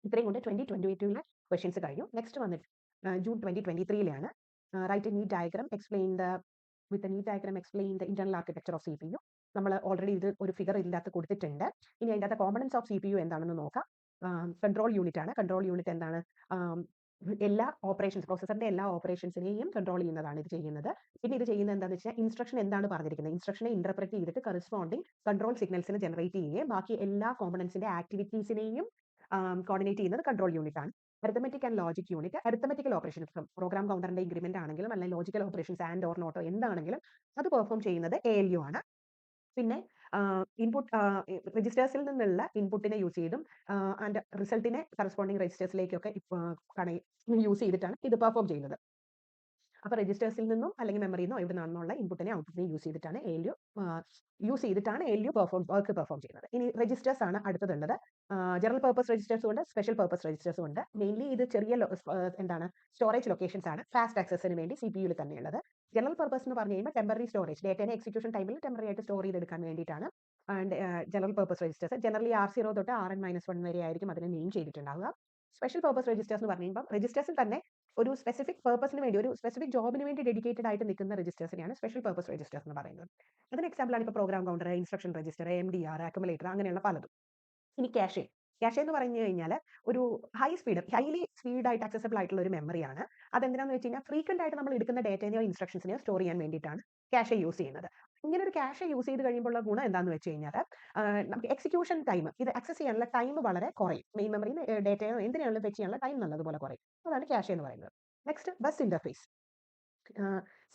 ഇത്രയും കൊണ്ട് 2022ലെ ക്വസ്റ്റ്യൻസ് കഴിഞ്ഞു. നെക്സ്റ്റ് വന്നിട്ട് ജൂൺ 2023ലാണ്. Write a neat diagram explain the internal architecture of CPU. നമ്മൾ ഓൾറെഡി ഇത് ഒരു ഫിഗർ ഇതിനകത്ത് കൊടുത്തിട്ടുണ്ട്. ഇനി അതിൻ്റെ അകത്ത് കോമ്പണൻസ് ഓഫ് CPU എന്താണെന്ന് നോക്കാം. കൺട്രോൾ യൂണിറ്റ് ആണ്. കൺട്രോൾ യൂണിറ്റ് എന്താണ്? എല്ലാ ഓപ്പറേഷൻസ്, പ്രോസസറിന്റെ എല്ലാ ഓപ്പറേഷൻസിനെയും കൺട്രോൾ ചെയ്യുന്നതാണ് ഇത് ചെയ്യുന്നത്. പിന്നെ ഇത് ചെയ്യുന്നത് എന്താണെന്ന് വെച്ചാൽ ഇൻസ്ട്രക്ഷൻ എന്താണ് പറഞ്ഞിരിക്കുന്നത്, ഇൻസ്ട്രക്ഷനെ ഇന്റർപ്രറ്റ് ചെയ്തിട്ട് കറസ്പോണ്ടിങ് കൺട്രോൾ സിഗ്നൽസിനെ ജനറേറ്റ് ചെയ്യുകയും ബാക്കി എല്ലാ കോമ്പണൻസിന്റെ ആക്ടിവിറ്റീസിനെയും കോർഡിനേറ്റ് ചെയ്യുന്നത് കൺട്രോൾ യൂണിറ്റ് ആണ്. അരിത്തമെറ്റിക് ആൻഡ് ലോജിക് യൂണിറ്റ്, അരിത്തമെറ്റിക്കൽ ഓപ്പറേഷൻസ് പ്രോഗ്രാം കൗണ്ടറിന്റെ ഇൻക്രിമെന്റ് ആണെങ്കിലും അല്ലെങ്കിൽ ലോജിക്കൽ ഓപ്പറേഷൻസ് ആൻഡ് ഓർ നോട്ടോ എന്താണെങ്കിലും അത് പെർഫോം ചെയ്യുന്നത് ALU ആണ്. പിന്നെ ഇൻപുട്ട് രജിസ്റ്റേഴ്സിൽ നിന്നുള്ള ഇൻപുട്ടിനെ യൂസ് ചെയ്തും ആൻഡ് റിസൾട്ടിനെ കറസ്പോണ്ടിങ് രജിസ്റ്റേഴ്സിലേക്കൊക്കെ യൂസ് ചെയ്തിട്ടാണ് ഇത് പെർഫോം ചെയ്യുന്നത്. അപ്പോൾ രജിസ്റ്റേഴ്സിൽ നിന്നും അല്ലെങ്കിൽ മെമ്മറിയിൽ നിന്നോ എവിടെ നിന്നുള്ള ഇൻപുട്ടിനെ ഔട്ട്പുട്ടിനെ യൂസ് ചെയ്തിട്ടാണ് ALU വർക്ക് പെർഫോം ചെയ്യുന്നത്. ഇനി രജിസ്റ്റേഴ്സ് ആണ് അടുത്തതുള്ളത്. ജനറൽ പർപ്പസ് രജിസ്റ്റേഴ്സും ഉണ്ട്, സ്പെഷ്യൽ പർപ്പസ് രജിസ്റ്റേഴ്സും ഉണ്ട്. മെയിൻലി ഇത് ചെറിയ സ്റ്റോറേജ് ലൊക്കേഷൻസ് ആണ് ഫാസ്റ്റ് ആക്സസിന് വേണ്ടി CPUയിൽ തന്നെയുള്ളത്. ജനറൽ പർപ്പസ് എന്ന് പറഞ്ഞു കഴിയുമ്പോൾ ടെമ്പററി സ്റ്റോറേജ്, ഡേറ്റനെ എക്സിക്യൂഷൻ ടൈമിൽ ടെമ്പററി ആയിട്ട് സ്റ്റോർ ചെയ്തെടുക്കാൻ വേണ്ടിയിട്ടാണ്. And general purpose registers generally R0 തൊട്ട് Rn-1 വരെ ആയിരിക്കും അതിനെ നെയിം ചെയ്തിട്ടുണ്ടാവുക. സ്പെഷ്യൽ പർപ്പസ് രജിസ്റ്റേഴ്സ് എന്ന് പറഞ്ഞു കഴിയുമ്പോൾ രജിസ്റ്റേഴ്സിൽ തന്നെ ഒരു സ്പെസിഫിക് പർപ്പസിന് വേണ്ടി, ഒരു സ്പെസിഫിക് ജോബിന് വേണ്ടി ഡെഡിക്കേറ്റഡ് ആയിട്ട് നിൽക്കുന്ന രജിസ്റ്റേഴ്സിനെയാണ് സ്പെഷ്യൽ പർപ്പസ് രജിസ്റ്റേഴ്സ് എന്ന് പറയുന്നത്. അതിന് എക്സാമ്പിൾ ആണ് ഇപ്പോൾ program counter, instruction register, MDR, accumulator, അങ്ങനെയുള്ള പലതും. ഇനി ക്യാഷെ എന്ന് പറഞ്ഞു കഴിഞ്ഞാൽ ഒരു ഹൈലി സ്പീഡായിട്ട് അക്സസിബിൾ ആയിട്ടുള്ള ഒരു മെമ്മറിയാണ്. അതെന്തിനാന്ന് വെച്ച് കഴിഞ്ഞാൽ ഫ്രീക്വന്റ് ആയിട്ട് നമ്മൾ എടുക്കുന്ന ഡേറ്റനെയോ ഇൻസ്ട്രക്ഷൻസിനെയോ സ്റ്റോർ ചെയ്യാൻ വേണ്ടിയിട്ടാണ് ക്യാഷെ യൂസ് ചെയ്യുന്നത്. ഇങ്ങനെ ഒരു ക്യാഷെ യൂസ് ചെയ്ത് കഴിയുമ്പോൾ ഗുണം എന്താണെന്ന് വെച്ച് കഴിഞ്ഞാൽ നമുക്ക് എക്സിക്യൂഷൻ ടൈം, ഇത് ആക്സസ് ചെയ്യാനുള്ള ടൈം വളരെ കുറയും. മെയിൻ മെമ്മറിയിൽ ഡേറ്റയോ എന്തിനാണെങ്കിലും ഫെച്ച് ചെയ്യാനുള്ള ടൈം നല്ലതുപോലെ കുറയും. അതാണ് ക്യാഷെ എന്ന് പറയുന്നത്. Next bus interface.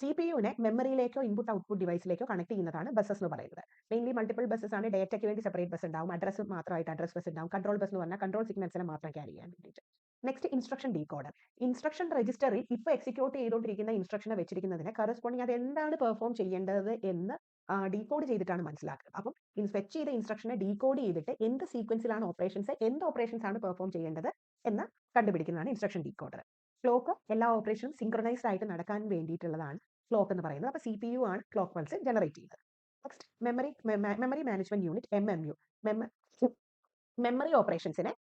CPUവിനെ മെമ്മറിയിലേക്കോ ഇൻപുട്ട് ഔട്ട്പുട്ട് ഡിവൈസിലേക്കോ കണക്ട് ചെയ്യുന്നതാണ് ബസ്സസ് എന്ന് പറയുന്നത്. മെയിൻലി മൾട്ടിപ്പിൾ ബസ്സസ് ആണ്. ഡേറ്റയ്ക്ക് വേണ്ടി സെപ്പറേറ്റ് ബസ് ഉണ്ടാവും, അഡ്രസ് മാത്രമായിട്ട് അഡ്രസ് ബസ് ഉണ്ടാവും. കൺട്രോൾ ബസ് എന്ന് പറഞ്ഞാൽ കൺട്രോൾ സിഗ്നൽസിനെ മാത്രം ക്യാരി ചെയ്യാൻ വേണ്ടിയിട്ട്. Next instruction decoder. ഇൻസ്ട്രക്ഷൻ രജിസ്റ്ററിൽ ഇപ്പോൾ എക്സിക്യൂട്ട് ചെയ്തുകൊണ്ടിരിക്കുന്ന ഇൻസ്ട്രക്ഷനെ വെച്ചിരിക്കുന്നതിന് കറസ്പോണ്ടിങ് അത് എന്താണ് പെർഫോം ചെയ്യേണ്ടത് എന്ന് ഡീകോഡ് ചെയ്തിട്ടാണ് മനസ്സിലാക്കുക. അപ്പം ഫെച്ച് ചെയ്ത ഇൻസ്ട്രക്ഷനെ ഡീകോഡ് ചെയ്തിട്ട് എന്ത് സീക്വൻസിലാണ് ഓപ്പറേഷൻസ്, എന്ത് ഓപ്പറേഷൻസ് ആണ് പെർഫോം ചെയ്യേണ്ടത് എന്ന് കണ്ടുപിടിക്കുന്നതാണ് ഇൻസ്ട്രക്ഷൻ ഡീകോഡർ. ക്ലോക്ക് എല്ലാ ഓപ്പറേഷനും സിങ്ക്രണൈസ്ഡ് ആയിട്ട് നടക്കാൻ വേണ്ടിയിട്ടുള്ളതാണ് ക്ലോക്ക് എന്ന് പറയുന്നത്. അപ്പോൾ CPU ആണ് ക്ലോക്ക് പൾസ് ജനറേറ്റ് ചെയ്യുന്നത്. Next memory management unit, MMU. Memory ഓപ്പറേഷൻസിനെ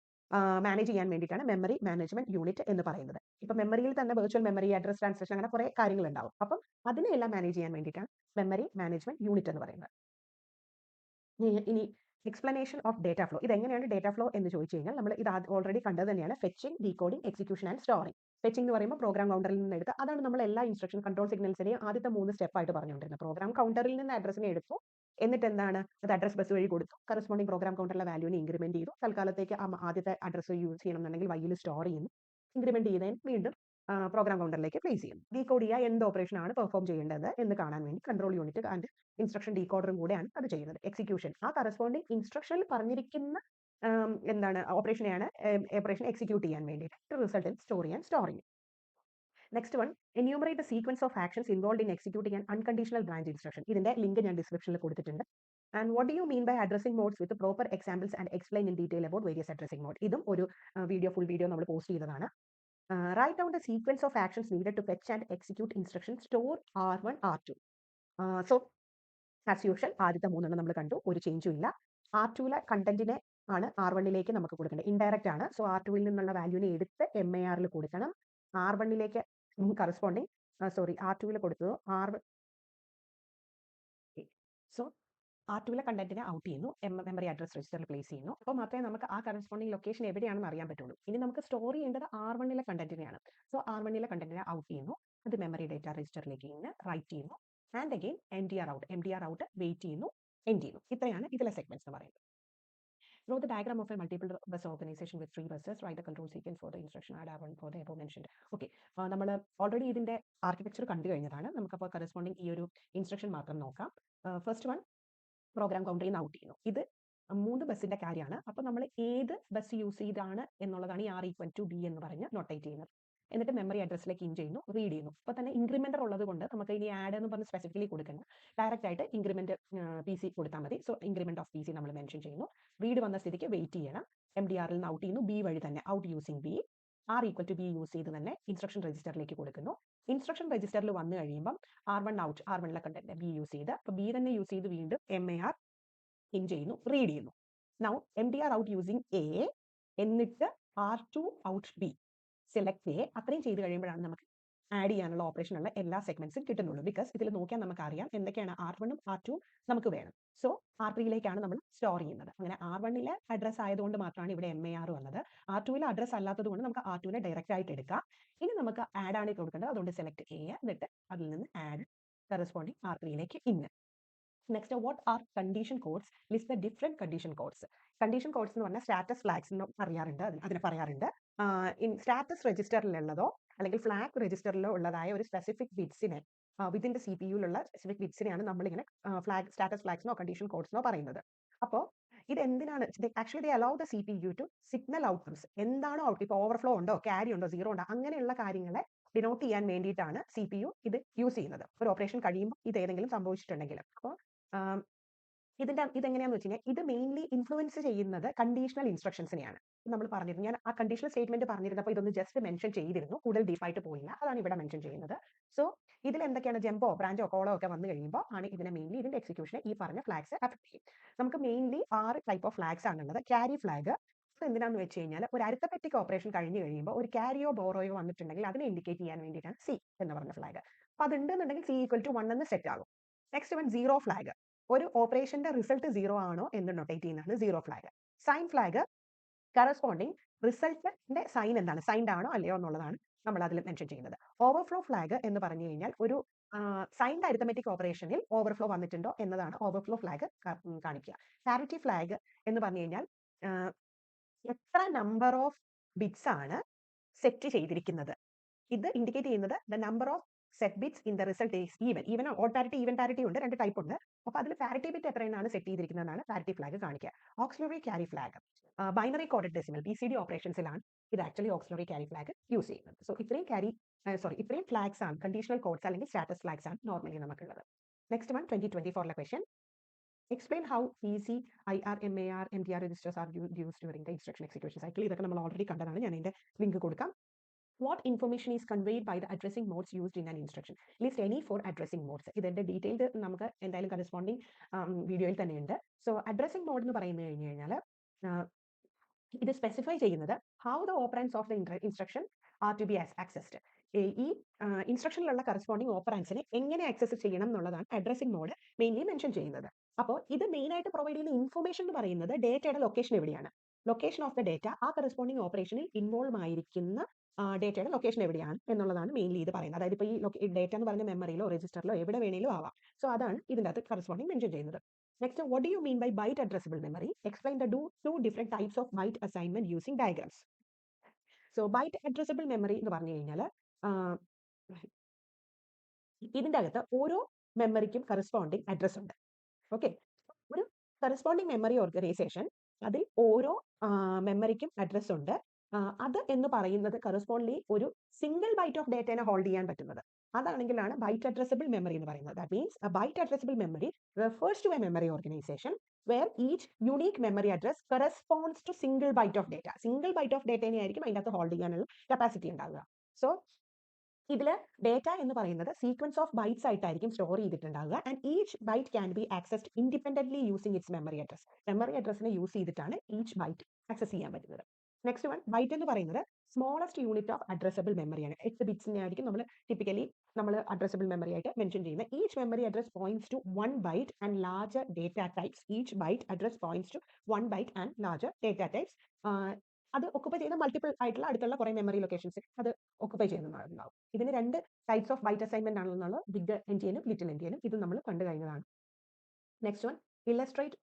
മാനേജ് ചെയ്യാൻ വേണ്ടിയിട്ടാണ് മെമ്മറി മാനേജ്മെന്റ് യൂണിറ്റ് എന്ന് പറയുന്നത്. ഇപ്പൊ മെമ്മറിയിൽ തന്നെ വെർച്വൽ മെമ്മറി, അഡ്രസ് ട്രാൻസ്ലേഷൻ, അങ്ങനെ കുറെ കാര്യങ്ങൾ ഉണ്ടാവും. അപ്പം അതിനെല്ലാം മാനേജ് ചെയ്യാൻ വേണ്ടിയിട്ടാണ് മെമ്മറി മാനേജ്മെന്റ് യൂണിറ്റ് എന്ന് പറയുന്നത്. ഇനി എക്സ്പ്ലനേഷൻ ഓഫ് ഡേറ്റ ഫ്ലോ. ഇത് എങ്ങനെയാണ് ഡേറ്റ ഫ്ലോ എന്ന് ചോദിച്ചു കഴിഞ്ഞാൽ നമ്മൾ ഇത് ഓൾറെഡി കണ്ടത് തന്നെയാണ്. Fetching, decoding, execution and storing. Fetching എന്ന് പറയുമ്പോൾ പ്രോഗ്രാം കൗണ്ടറിൽ നിന്ന് എടുത്ത്, അതാണ് നമ്മൾ എല്ലാ ഇൻസ്ട്രക്ഷൻ കൺട്രോൾ സിഗ്നൽസിനെയും ആദ്യത്തെ 3 സ്റ്റെപ്പായിട്ട് പറഞ്ഞുകൊണ്ടിരുന്നത്. പ്രോഗ്രാം കൗണ്ടറിൽ നിന്ന് അഡ്രസ്സിനെ എടുത്തു, എന്നിട്ട് എന്താണ് അത് അഡ്രസ് ബസ് വഴി കൊടുത്തു, കറസ്പോണ്ടിങ് പ്രോഗ്രാം കൗണ്ടറിലെ വാല്യൂവിനെ ഇൻക്രിമെന്റ് ചെയ്തു. തൽക്കാലത്തേക്ക് ആദ്യത്തെ അഡ്രസ് യൂസ് ചെയ്യണമെന്നുണ്ടെങ്കിൽ വൈയിൽ സ്റ്റോർ ചെയ്യുന്നു, ഇൻക്രിമെന്റ് ചെയ്തതിന് വീണ്ടും പ്രോഗ്രാം കൗണ്ടറിലേക്ക് പ്ലേസ് ചെയ്യും. ഡീകോഡ് ചെയ്യുക, എന്ത് ഓപ്പറേഷൻ ആണ് പെർഫോം ചെയ്യേണ്ടത് എന്ന് കാണാൻ വേണ്ടി കൺട്രോൾ യൂണിറ്റ് ആൻഡ് ഇൻസ്ട്രക്ഷൻ ഡീകോഡറും കൂടെയാണ് അത് ചെയ്യുന്നത്. എക്സിക്യൂഷൻ, ആ കറസ്പോണ്ടിങ് ഇൻസ്ട്രക്ഷനിൽ പറഞ്ഞിരിക്കുന്ന ഓപ്പറേഷനെയാണ് എക്സിക്യൂട്ട് ചെയ്യാൻ വേണ്ടിയിട്ട് റിസൾട്ടിൽ സ്റ്റോർ ചെയ്യാൻ storing. Next one, enumerate the sequence of actions involved in executing an unconditional branch instruction. ഇതിന്റെ ലിങ്ക് ഞാൻ ഡിസ്ക്രിപ്ഷനിൽ കൊടുത്തിട്ടുണ്ട്. And what do you mean by addressing modes with proper examples and explain in detail about various addressing mode. ഇതും ഒരു full video നമ്മൾ post ചെയ്തതാണ്. Write down the sequence of actions needed to fetch and execute instructions, store R1, R2. So as usual ആദ്യത്തെ 3 നമ്മൾ കണ്ടു, ഒരു ചേഞ്ചും ഇല്ല. R2ലെ കണ്ടന്റിനെ ആണ് R1ലേക്ക് നമുക്ക് കൊടുക്കേണ്ടത്. ഇൻഡയറക്റ്റ് ആണ്. സോ R2ൽ നിന്നുള്ള വാല്യൂനെ എടുത്ത് MARൽ കൊടുക്കണം. R1ലേക്ക് കറസ്പോണ്ടിങ് R2ൽ കൊടുത്തത് സോ R2ലെ കണ്ടന്റിനെ ഔട്ട് ചെയ്യുന്നു, മെമ്മറി അഡ്രസ് രജിസ്റ്ററിൽ പ്ലേസ് ചെയ്യുന്നു. അപ്പോൾ മാത്രമേ നമുക്ക് ആ കറസ്പോണ്ടിങ് ലൊക്കേഷൻ എവിടെയാണെന്ന് അറിയാൻ പറ്റുള്ളൂ. ഇനി നമുക്ക് സ്റ്റോർ ചെയ്യേണ്ടത് R1ലെ കണ്ടന്റിനെയാണ്. സോ R1ലെ കണ്ടന്റിനെ ഔട്ട് ചെയ്യുന്നു, അത് മെമ്മറി ഡേറ്റ രജിസ്റ്ററിലേക്ക് റൈറ്റ് ചെയ്യുന്നു. And again MDR out wait ചെയ്യുന്നു, എൻഡ് ചെയ്യുന്നു. ഇത്രയാണ് ഇതിലെ സെഗ്മെന്റ്സ് എന്ന് പറയുന്നത്. Draw the diagram of a multiple bus organization with 3 buses. Write the control sequence for the instruction add R1 for the above mentioned. Okay, നമ്മൾ already ഇതിന്റെ architecture കണ്ടു കഴിഞ്ഞതാണ്. നമുക്കപ്പോൾ കറസ്പോണ്ടിങ് ഈ ഒരു ഇൻസ്ട്രക്ഷൻ മാത്രം നോക്കാം. ഫസ്റ്റ് വൺ പ്രോഗ്രാം കൗണ്ടറിൽ നിന്ന് ഔട്ട് ചെയ്യുന്നു. ഇത് 3 ബസ്സിന്റെ കാര്യമാണ്. അപ്പോൾ നമ്മൾ ഏത് ബസ് യൂസ് ചെയ്താണ് എന്നുള്ളതാണ് ഈ R=B എന്ന് പറഞ്ഞ് നോട്ടേറ്റ് ചെയ്യുന്നത്. എന്നിട്ട് മെമ്മറി അഡ്രസ്സിലേക്ക് ഇൻ ചെയ്യുന്നു, റീഡ് ചെയ്യുന്നു. അപ്പോൾ തന്നെ ഇൻക്രിമെന്റർ ഉള്ളത് കൊണ്ട് നമുക്ക് ഇനി ആഡ് എന്ന് പറഞ്ഞ് സ്പെസിഫിക്കലി കൊടുക്കണം. ഡയറക്റ്റ് ആയിട്ട് ഇൻക്രിമെന്റ് PC കൊടുത്താൽ മതി. സോ ഇൻക്രിമെന്റ് ഓഫ് PC നമ്മൾ മെൻഷൻ ചെയ്യുന്നു. റീഡ് വന്ന സ്ഥിതിക്ക് വെയിറ്റ് ചെയ്യണം. MDRൽ നിന്ന് ഔട്ട് ചെയ്യുന്നു, B വഴി തന്നെ out using B. R=B use ചെയ്ത് തന്നെ ഇൻസ്ട്രക്ഷൻ രജിസ്റ്ററിലേക്ക് കൊടുക്കുന്നു. ഇൻസ്ട്രക്ഷൻ രജിസ്റ്ററിൽ വന്നു കഴിയുമ്പോൾ R1 ഔട്ട്, R1ലെ കണ്ടന്റ് B യൂസ് ചെയ്ത്, അപ്പോൾ B തന്നെ യൂസ് ചെയ്ത് വീണ്ടും MAR ഇൻ ചെയ്യുന്നു, റീഡ് ചെയ്യുന്നു. Now MDR out using A, എന്നിട്ട് R2 out B, select A. അത്രയും ചെയ്ത് കഴിയുമ്പോഴാണ് നമുക്ക് ആഡ് ചെയ്യാനുള്ള ഓപ്പറേഷനുള്ള എല്ലാ സെഗ്മെന്റ്സും കിട്ടുന്നുള്ളൂ. ബിക്കോസ് ഇതിൽ നോക്കിയാൽ നമുക്ക് അറിയാം എന്തൊക്കെയാണ് R1ഉം R2ഉം നമുക്ക് വേണം. സോ R3യിലേക്കാണ് നമ്മൾ സ്റ്റോർ ചെയ്യുന്നത്. അങ്ങനെ R1ലെ അഡ്രസ് ആയതുകൊണ്ട് മാത്രമാണ് ഇവിടെ MAR വന്നത്. R2ലെ അഡ്രസ് അല്ലാത്തത് കൊണ്ട് നമുക്ക് R2നെ ഡയറക്റ്റ് ആയിട്ട് എടുക്കാം. ഇനി നമുക്ക് ആഡ് ആണ് കൊടുക്കേണ്ടത്, അതുകൊണ്ട് സെലക്ട് A, എന്നിട്ട് അതിൽ നിന്ന് ആഡ് കറസ്പോണ്ടിങ് R3യിലേക്ക് ഇന്ന്. Next, what are condition codes? List the different condition codes. Condition codes എന്ന് പറഞ്ഞാൽ സ്റ്റാറ്റസ് ഫ്ലാഗ്സ് എന്ന് അറിയാറുണ്ട്, അതിനെ പറയാറുണ്ട്. സ്റ്റാറ്റസ് രജിസ്റ്ററിലുള്ളതോ അല്ലെങ്കിൽ ഫ്ലാഗ് രജിസ്റ്ററിലോ ഉള്ളതായ ഒരു സ്പെസിഫിക് ബിറ്റ്സിനെ വിതിന്റെ CPU-ലുള്ള സ്പെസിഫിക് ബിറ്റ്സിനെയാണ് നമ്മളിങ്ങനെ സ്റ്റാറ്റസ് ഫ്ലാഗ്സിനോ കണ്ടീഷൻ കോഡ്സിനോ പറയുന്നത്. അപ്പോൾ ഇത് എന്തിനാണ്? Actually they allow the CPU to signal outcomes. എന്താണോ ഔട്ട്, ഇപ്പോൾ ഓവർഫ്ലോ ഉണ്ടോ, ക്യാരി ഉണ്ടോ, സീറോ ഉണ്ടോ, അങ്ങനെയുള്ള കാര്യങ്ങളെ ഡിനോട്ട് ചെയ്യാൻ വേണ്ടിയിട്ടാണ് CPU ഇത് യൂസ് ചെയ്യുന്നത്. ഒരു ഓപ്പറേഷൻ കഴിയുമ്പോൾ ഇത് ഏതെങ്കിലും സംഭവിച്ചിട്ടുണ്ടെങ്കിൽ. അപ്പോൾ ഇതെങ്ങനെയാന്ന് വെച്ച് കഴിഞ്ഞാൽ ഇത് മെയിൻലി ഇൻഫ്ലുവൻസ് ചെയ്യുന്നത് കണ്ടീഷണൽ ഇൻസ്ട്രക്ഷൻസിനെയാണ്. നമ്മൾ പറഞ്ഞിരുന്നു, ഞാൻ ആ കണ്ടീഷണൽ സ്റ്റേറ്റ്മെന്റ് പറഞ്ഞിരുന്നപ്പോൾ ഇതൊന്ന് ജസ്റ്റ് മെൻഷൻ ചെയ്തിരുന്നു, കൂടുതൽ ഡീപ്പായിട്ട് പോയില്ല. അതാണ് ഇവിടെ മെൻഷൻ ചെയ്യുന്നത്. സോ ഇതിൽ എന്തൊക്കെയാണ് ജമ്പോ ബ്രാഞ്ചോ കോളോ ഒക്കെ വന്നു കഴിയുമ്പോൾ ആണ് ഇതിനെ മെയിൻലി ഇതിന്റെ എക്സിക്യൂഷനെ ഈ പറഞ്ഞ ഫ്ലാഗ്സ് അഫക്ട് ചെയ്യും. നമുക്ക് മെയിൻലി 6 ടൈപ്പ് ഓഫ് ഫ്ലാഗ്സ് ആണുള്ളത്. ക്യാരി ഫ്ലാഗ് എന്തിനാന്ന് വെച്ച് കഴിഞ്ഞാൽ ഒരു അരിത്തമെറ്റിക് ഓപ്പറേഷൻ കഴിഞ്ഞ് കഴിയുമ്പോൾ ഒരു ക്യാരിയോ ബോറോയോ വന്നിട്ടുണ്ടെങ്കിൽ അതിനെ ഇൻഡിക്കേറ്റ് ചെയ്യാൻ വേണ്ടിയിട്ടാണ് C എന്ന് പറഞ്ഞ ഫ്ലാഗ്. അപ്പോൾ അതുണ്ടെന്നുണ്ടെങ്കിൽ C=1 എന്ന് സെറ്റ് ആകും. Next one zero flag. ഒരു ഓപ്പറേഷന്റെ റിസൾട്ട് 0 ആണോ എന്ന് നൊട്ടേറ്റ് ചെയ്യുന്നതാണ് zero flag. Sign flag corresponding റിസൾട്ടിന്റെ സൈൻ എന്താണ്, സൈൻഡ് ആണോ അല്ലയോ എന്നുള്ളതാണ് നമ്മൾ അതിൽ മെൻഷൻ ചെയ്യുന്നത്. ഓവർഫ്ലോ ഫ്ലാഗ് എന്ന് പറഞ്ഞു കഴിഞ്ഞാൽ ഒരു സൈൻഡ് അരിത്തമെറ്റിക് ഓപ്പറേഷനിൽ ഓവർഫ്ലോ വന്നിട്ടുണ്ടോ എന്നതാണ് ഓവർഫ്ലോ ഫ്ലാഗ് കാണിക്കുക. പാരിറ്റി ഫ്ലാഗ് എന്ന് പറഞ്ഞു കഴിഞ്ഞാൽ എത്ര നമ്പർ ഓഫ് ബിറ്റ്സ് ആണ് സെറ്റ് ചെയ്തിരിക്കുന്നത്. ഇത് ഇൻഡിക്കേറ്റ് ചെയ്യുന്നത് the number of set bits in the result is even odd parity, even parity ഉണ്ട്, 2 ടൈപ്പ് ഉണ്ട്. അപ്പോൾ അതിൽ പാരിറ്റി ബിറ്റ് എത്രയാണ് സെറ്റ് ചെയ്തിരിക്കുന്നതാണ് പാരിറ്റി ഫ്ലാഗ് കാണിക്കുക. Auxiliary carry flag binary coded decimal BCD ഓപ്പറേഷൻസിലാണ് ഇത് actually auxiliary carry flag use ചെയ്യുന്നത്. So ഇത്രയും flags ആണ്, കണ്ടീഷണൽ കോഡ്സ് അല്ലെങ്കിൽ സ്റ്റാറ്റസ് ഫ്ലാഗ്സ് ആണ് നോർമലി നമുക്കുള്ളത്. Next one 2024 question. Explain how PC, IR, MAR, MDR registers are used during the instruction execution cycle. ഇതൊക്കെ നമ്മൾ already കണ്ടതാണ്. ഞാൻ ഇതിന്റെ ലിങ്ക് കൊടുക്കാം. What information is conveyed by the addressing modes used in an instruction? List any 4 addressing modes. ഇതിന്റെ detailed നമുക്ക് എന്തായാലും corresponding വീഡിയോയിൽ തന്നെയുണ്ട്. സോ അഡ്രസ്സിംഗ് മോഡ് എന്ന് പറയുന്നത് കഴിഞ്ഞ് കഴിഞ്ഞാൽ ഇത് സ്പെസിഫൈ ചെയ്യുന്നത് how the operands of the instruction are to be accessed. ഈ ഇൻസ്ട്രക്ഷനിലുള്ള കറസ്പോണ്ടിങ് ഓപ്പറാൻസിനെ എങ്ങനെ ആക്സസ് ചെയ്യണം എന്നുള്ളതാണ് അഡ്രസ്സിംഗ് മോഡ് മെയിൻലി മെൻഷൻ ചെയ്യുന്നത്. അപ്പോൾ ഇത് മെയിൻ ആയിട്ട് പ്രൊവൈഡ് ചെയ്യുന്ന ഇൻഫർമേഷൻ എന്ന് പറയുന്നത് ഡേറ്റയുടെ ലൊക്കേഷൻ എവിടെയാണ്, ലൊക്കേഷൻ ഓഫ് ദ ഡേറ്റ, ആ കറസ്പോണ്ടിങ് ഓപ്പറേഷനിൽ ഇൻവോൾവ് ആയിരിക്കുന്ന ഡേറ്റയുടെ ലൊക്കേഷൻ എവിടെയാണ് എന്നുള്ളതാണ് മെയിൻലി ഇത് പറയുന്നത്. അതായത് ഇപ്പോൾ ഈ ഡേറ്റ എന്ന് പറഞ്ഞ മെമ്മറിയിലോ രജിസ്റ്ററിലോ എവിടെ വേണേലും ആവാം. സോ അതാണ് ഇതിൻ്റെ അകത്ത് കറസ്പോണ്ടിങ് മെൻഷൻ ചെയ്യുന്നത്. Next, what do you mean by byte addressable memory? Explain the two different types of byte assignment using diagrams. So byte addressable memory എന്ന് പറഞ്ഞു കഴിഞ്ഞാൽ ഇതിൻ്റെ അകത്ത് ഓരോ മെമ്മറിക്കും കറസ്പോണ്ടിങ് അഡ്രസ് ഉണ്ട്. ഓക്കെ, ഒരു കറസ്പോണ്ടിങ് മെമ്മറി ഓർഗനൈസേഷൻ അതിൽ ഓരോ മെമ്മറിക്കും അഡ്രസ് ഉണ്ട്. അത് എന്ന് പറയുന്നത് കറസ്പോണ്ട്ലി ഒരു സിംഗിൾ ബൈറ്റ് ഓഫ് ഡേറ്റനെ ഹോൾഡ് ചെയ്യാൻ പറ്റുന്നത്. അതാണെങ്കിലാണ് ബൈറ്റ് അഡ്രസബിൾ മെമ്മറി എന്ന് പറയുന്നത്. That means a byte addressable memory refers to a memory organization where each unique memory address corresponds to single byte of data. Single byte of data ആയിരിക്കും അതിൻ്റെ അകത്ത് hold ചെയ്യാനുള്ള capacity ഉണ്ടാവുക. So ഇതിൽ ഡേറ്റ എന്ന് പറയുന്നത് സീക്വൻസ് ഓഫ് ബൈറ്റ്സ് ആയിട്ടായിരിക്കും സ്റ്റോർ ചെയ്തിട്ടുണ്ടാവുക. And each byte can be accessed independently using its memory address. Memory അഡ്രസ്സിനെ യൂസ് ചെയ്തിട്ടാണ് ഈച്ച് ബൈറ്റ് ആക്സസ് ചെയ്യാൻ പറ്റുന്നത്. നെക്സ്റ്റ് വൺ, ബൈറ്റ് എന്ന് പറയുന്നത് സ്മോളസ്റ്റ് യൂണിറ്റ് ഓഫ് അഡ്രസബിൾ മെമ്മറിയാണ്. 8 ബിറ്റ്സിനെ ആയിരിക്കും നമ്മൾ അഡ്രസബിൾ മെമ്മറി ആയിട്ട് മെൻഷൻ ചെയ്യുന്നത്. Each memory address points to 1 byte and larger data types. Each byte address points to 1 byte and larger data types. അത് ഒക്കുപൈ ചെയ്യുന്ന മൾട്ടിപ്പിൾ ആയിട്ടുള്ള അടുത്തുള്ള കുറേ മെമ്മറി ലൊക്കേഷൻസ് അത് ഒക്കുപൈ ചെയ്യുന്നുണ്ടാവും. ഇതിന് 2 ടൈപ്സ് ഓഫ് ബൈറ്റ് അസൈൻമെന്റ് ആണെന്നുള്ള ബിഗ് എൻഡിയനും ലിറ്റിൽ എൻഡിയനും ഇത് നമ്മൾ കണ്ടു കഴിഞ്ഞതാണ്. Next one, illustrate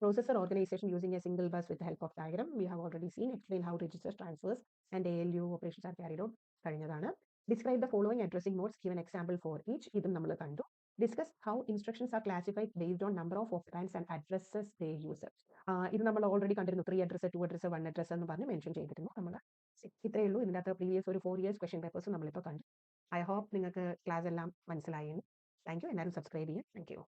processor organization using a single bus with the help of diagram. We have already seen, explain how registers, transfers, and ALU operations are carried out. കഴിഞ്ഞതാണ്. Describe the following addressing modes. Give an example for each. ഇതും നമ്മൾ കണ്ടു. Discuss how instructions are classified based on number of operands and addresses they use. ഇത് നമ്മൾ already കണ്ടിരുന്നു. 3 address, 2 address, 1 address എന്ന് പറഞ്ഞ് mention ചെയ്തിരുന്നു. നമ്മൾ ഇത്രയേ ഉള്ളൂ. ഇതിനകത്ത് പ്രീവിയസ് ഒരു 4 ഇയേഴ്സ് ക്വസ്റ്റ്യൻ പേപ്പേഴ്സ് നമ്മളിപ്പോൾ കണ്ടു. ഐ ഹോപ്പ് നിങ്ങൾക്ക് ക്ലാസ് എല്ലാം മനസ്സിലായി. Thank you. എല്ലാവരും സബ്സ്ക്രൈബ് ചെയ്യുക. Thank you.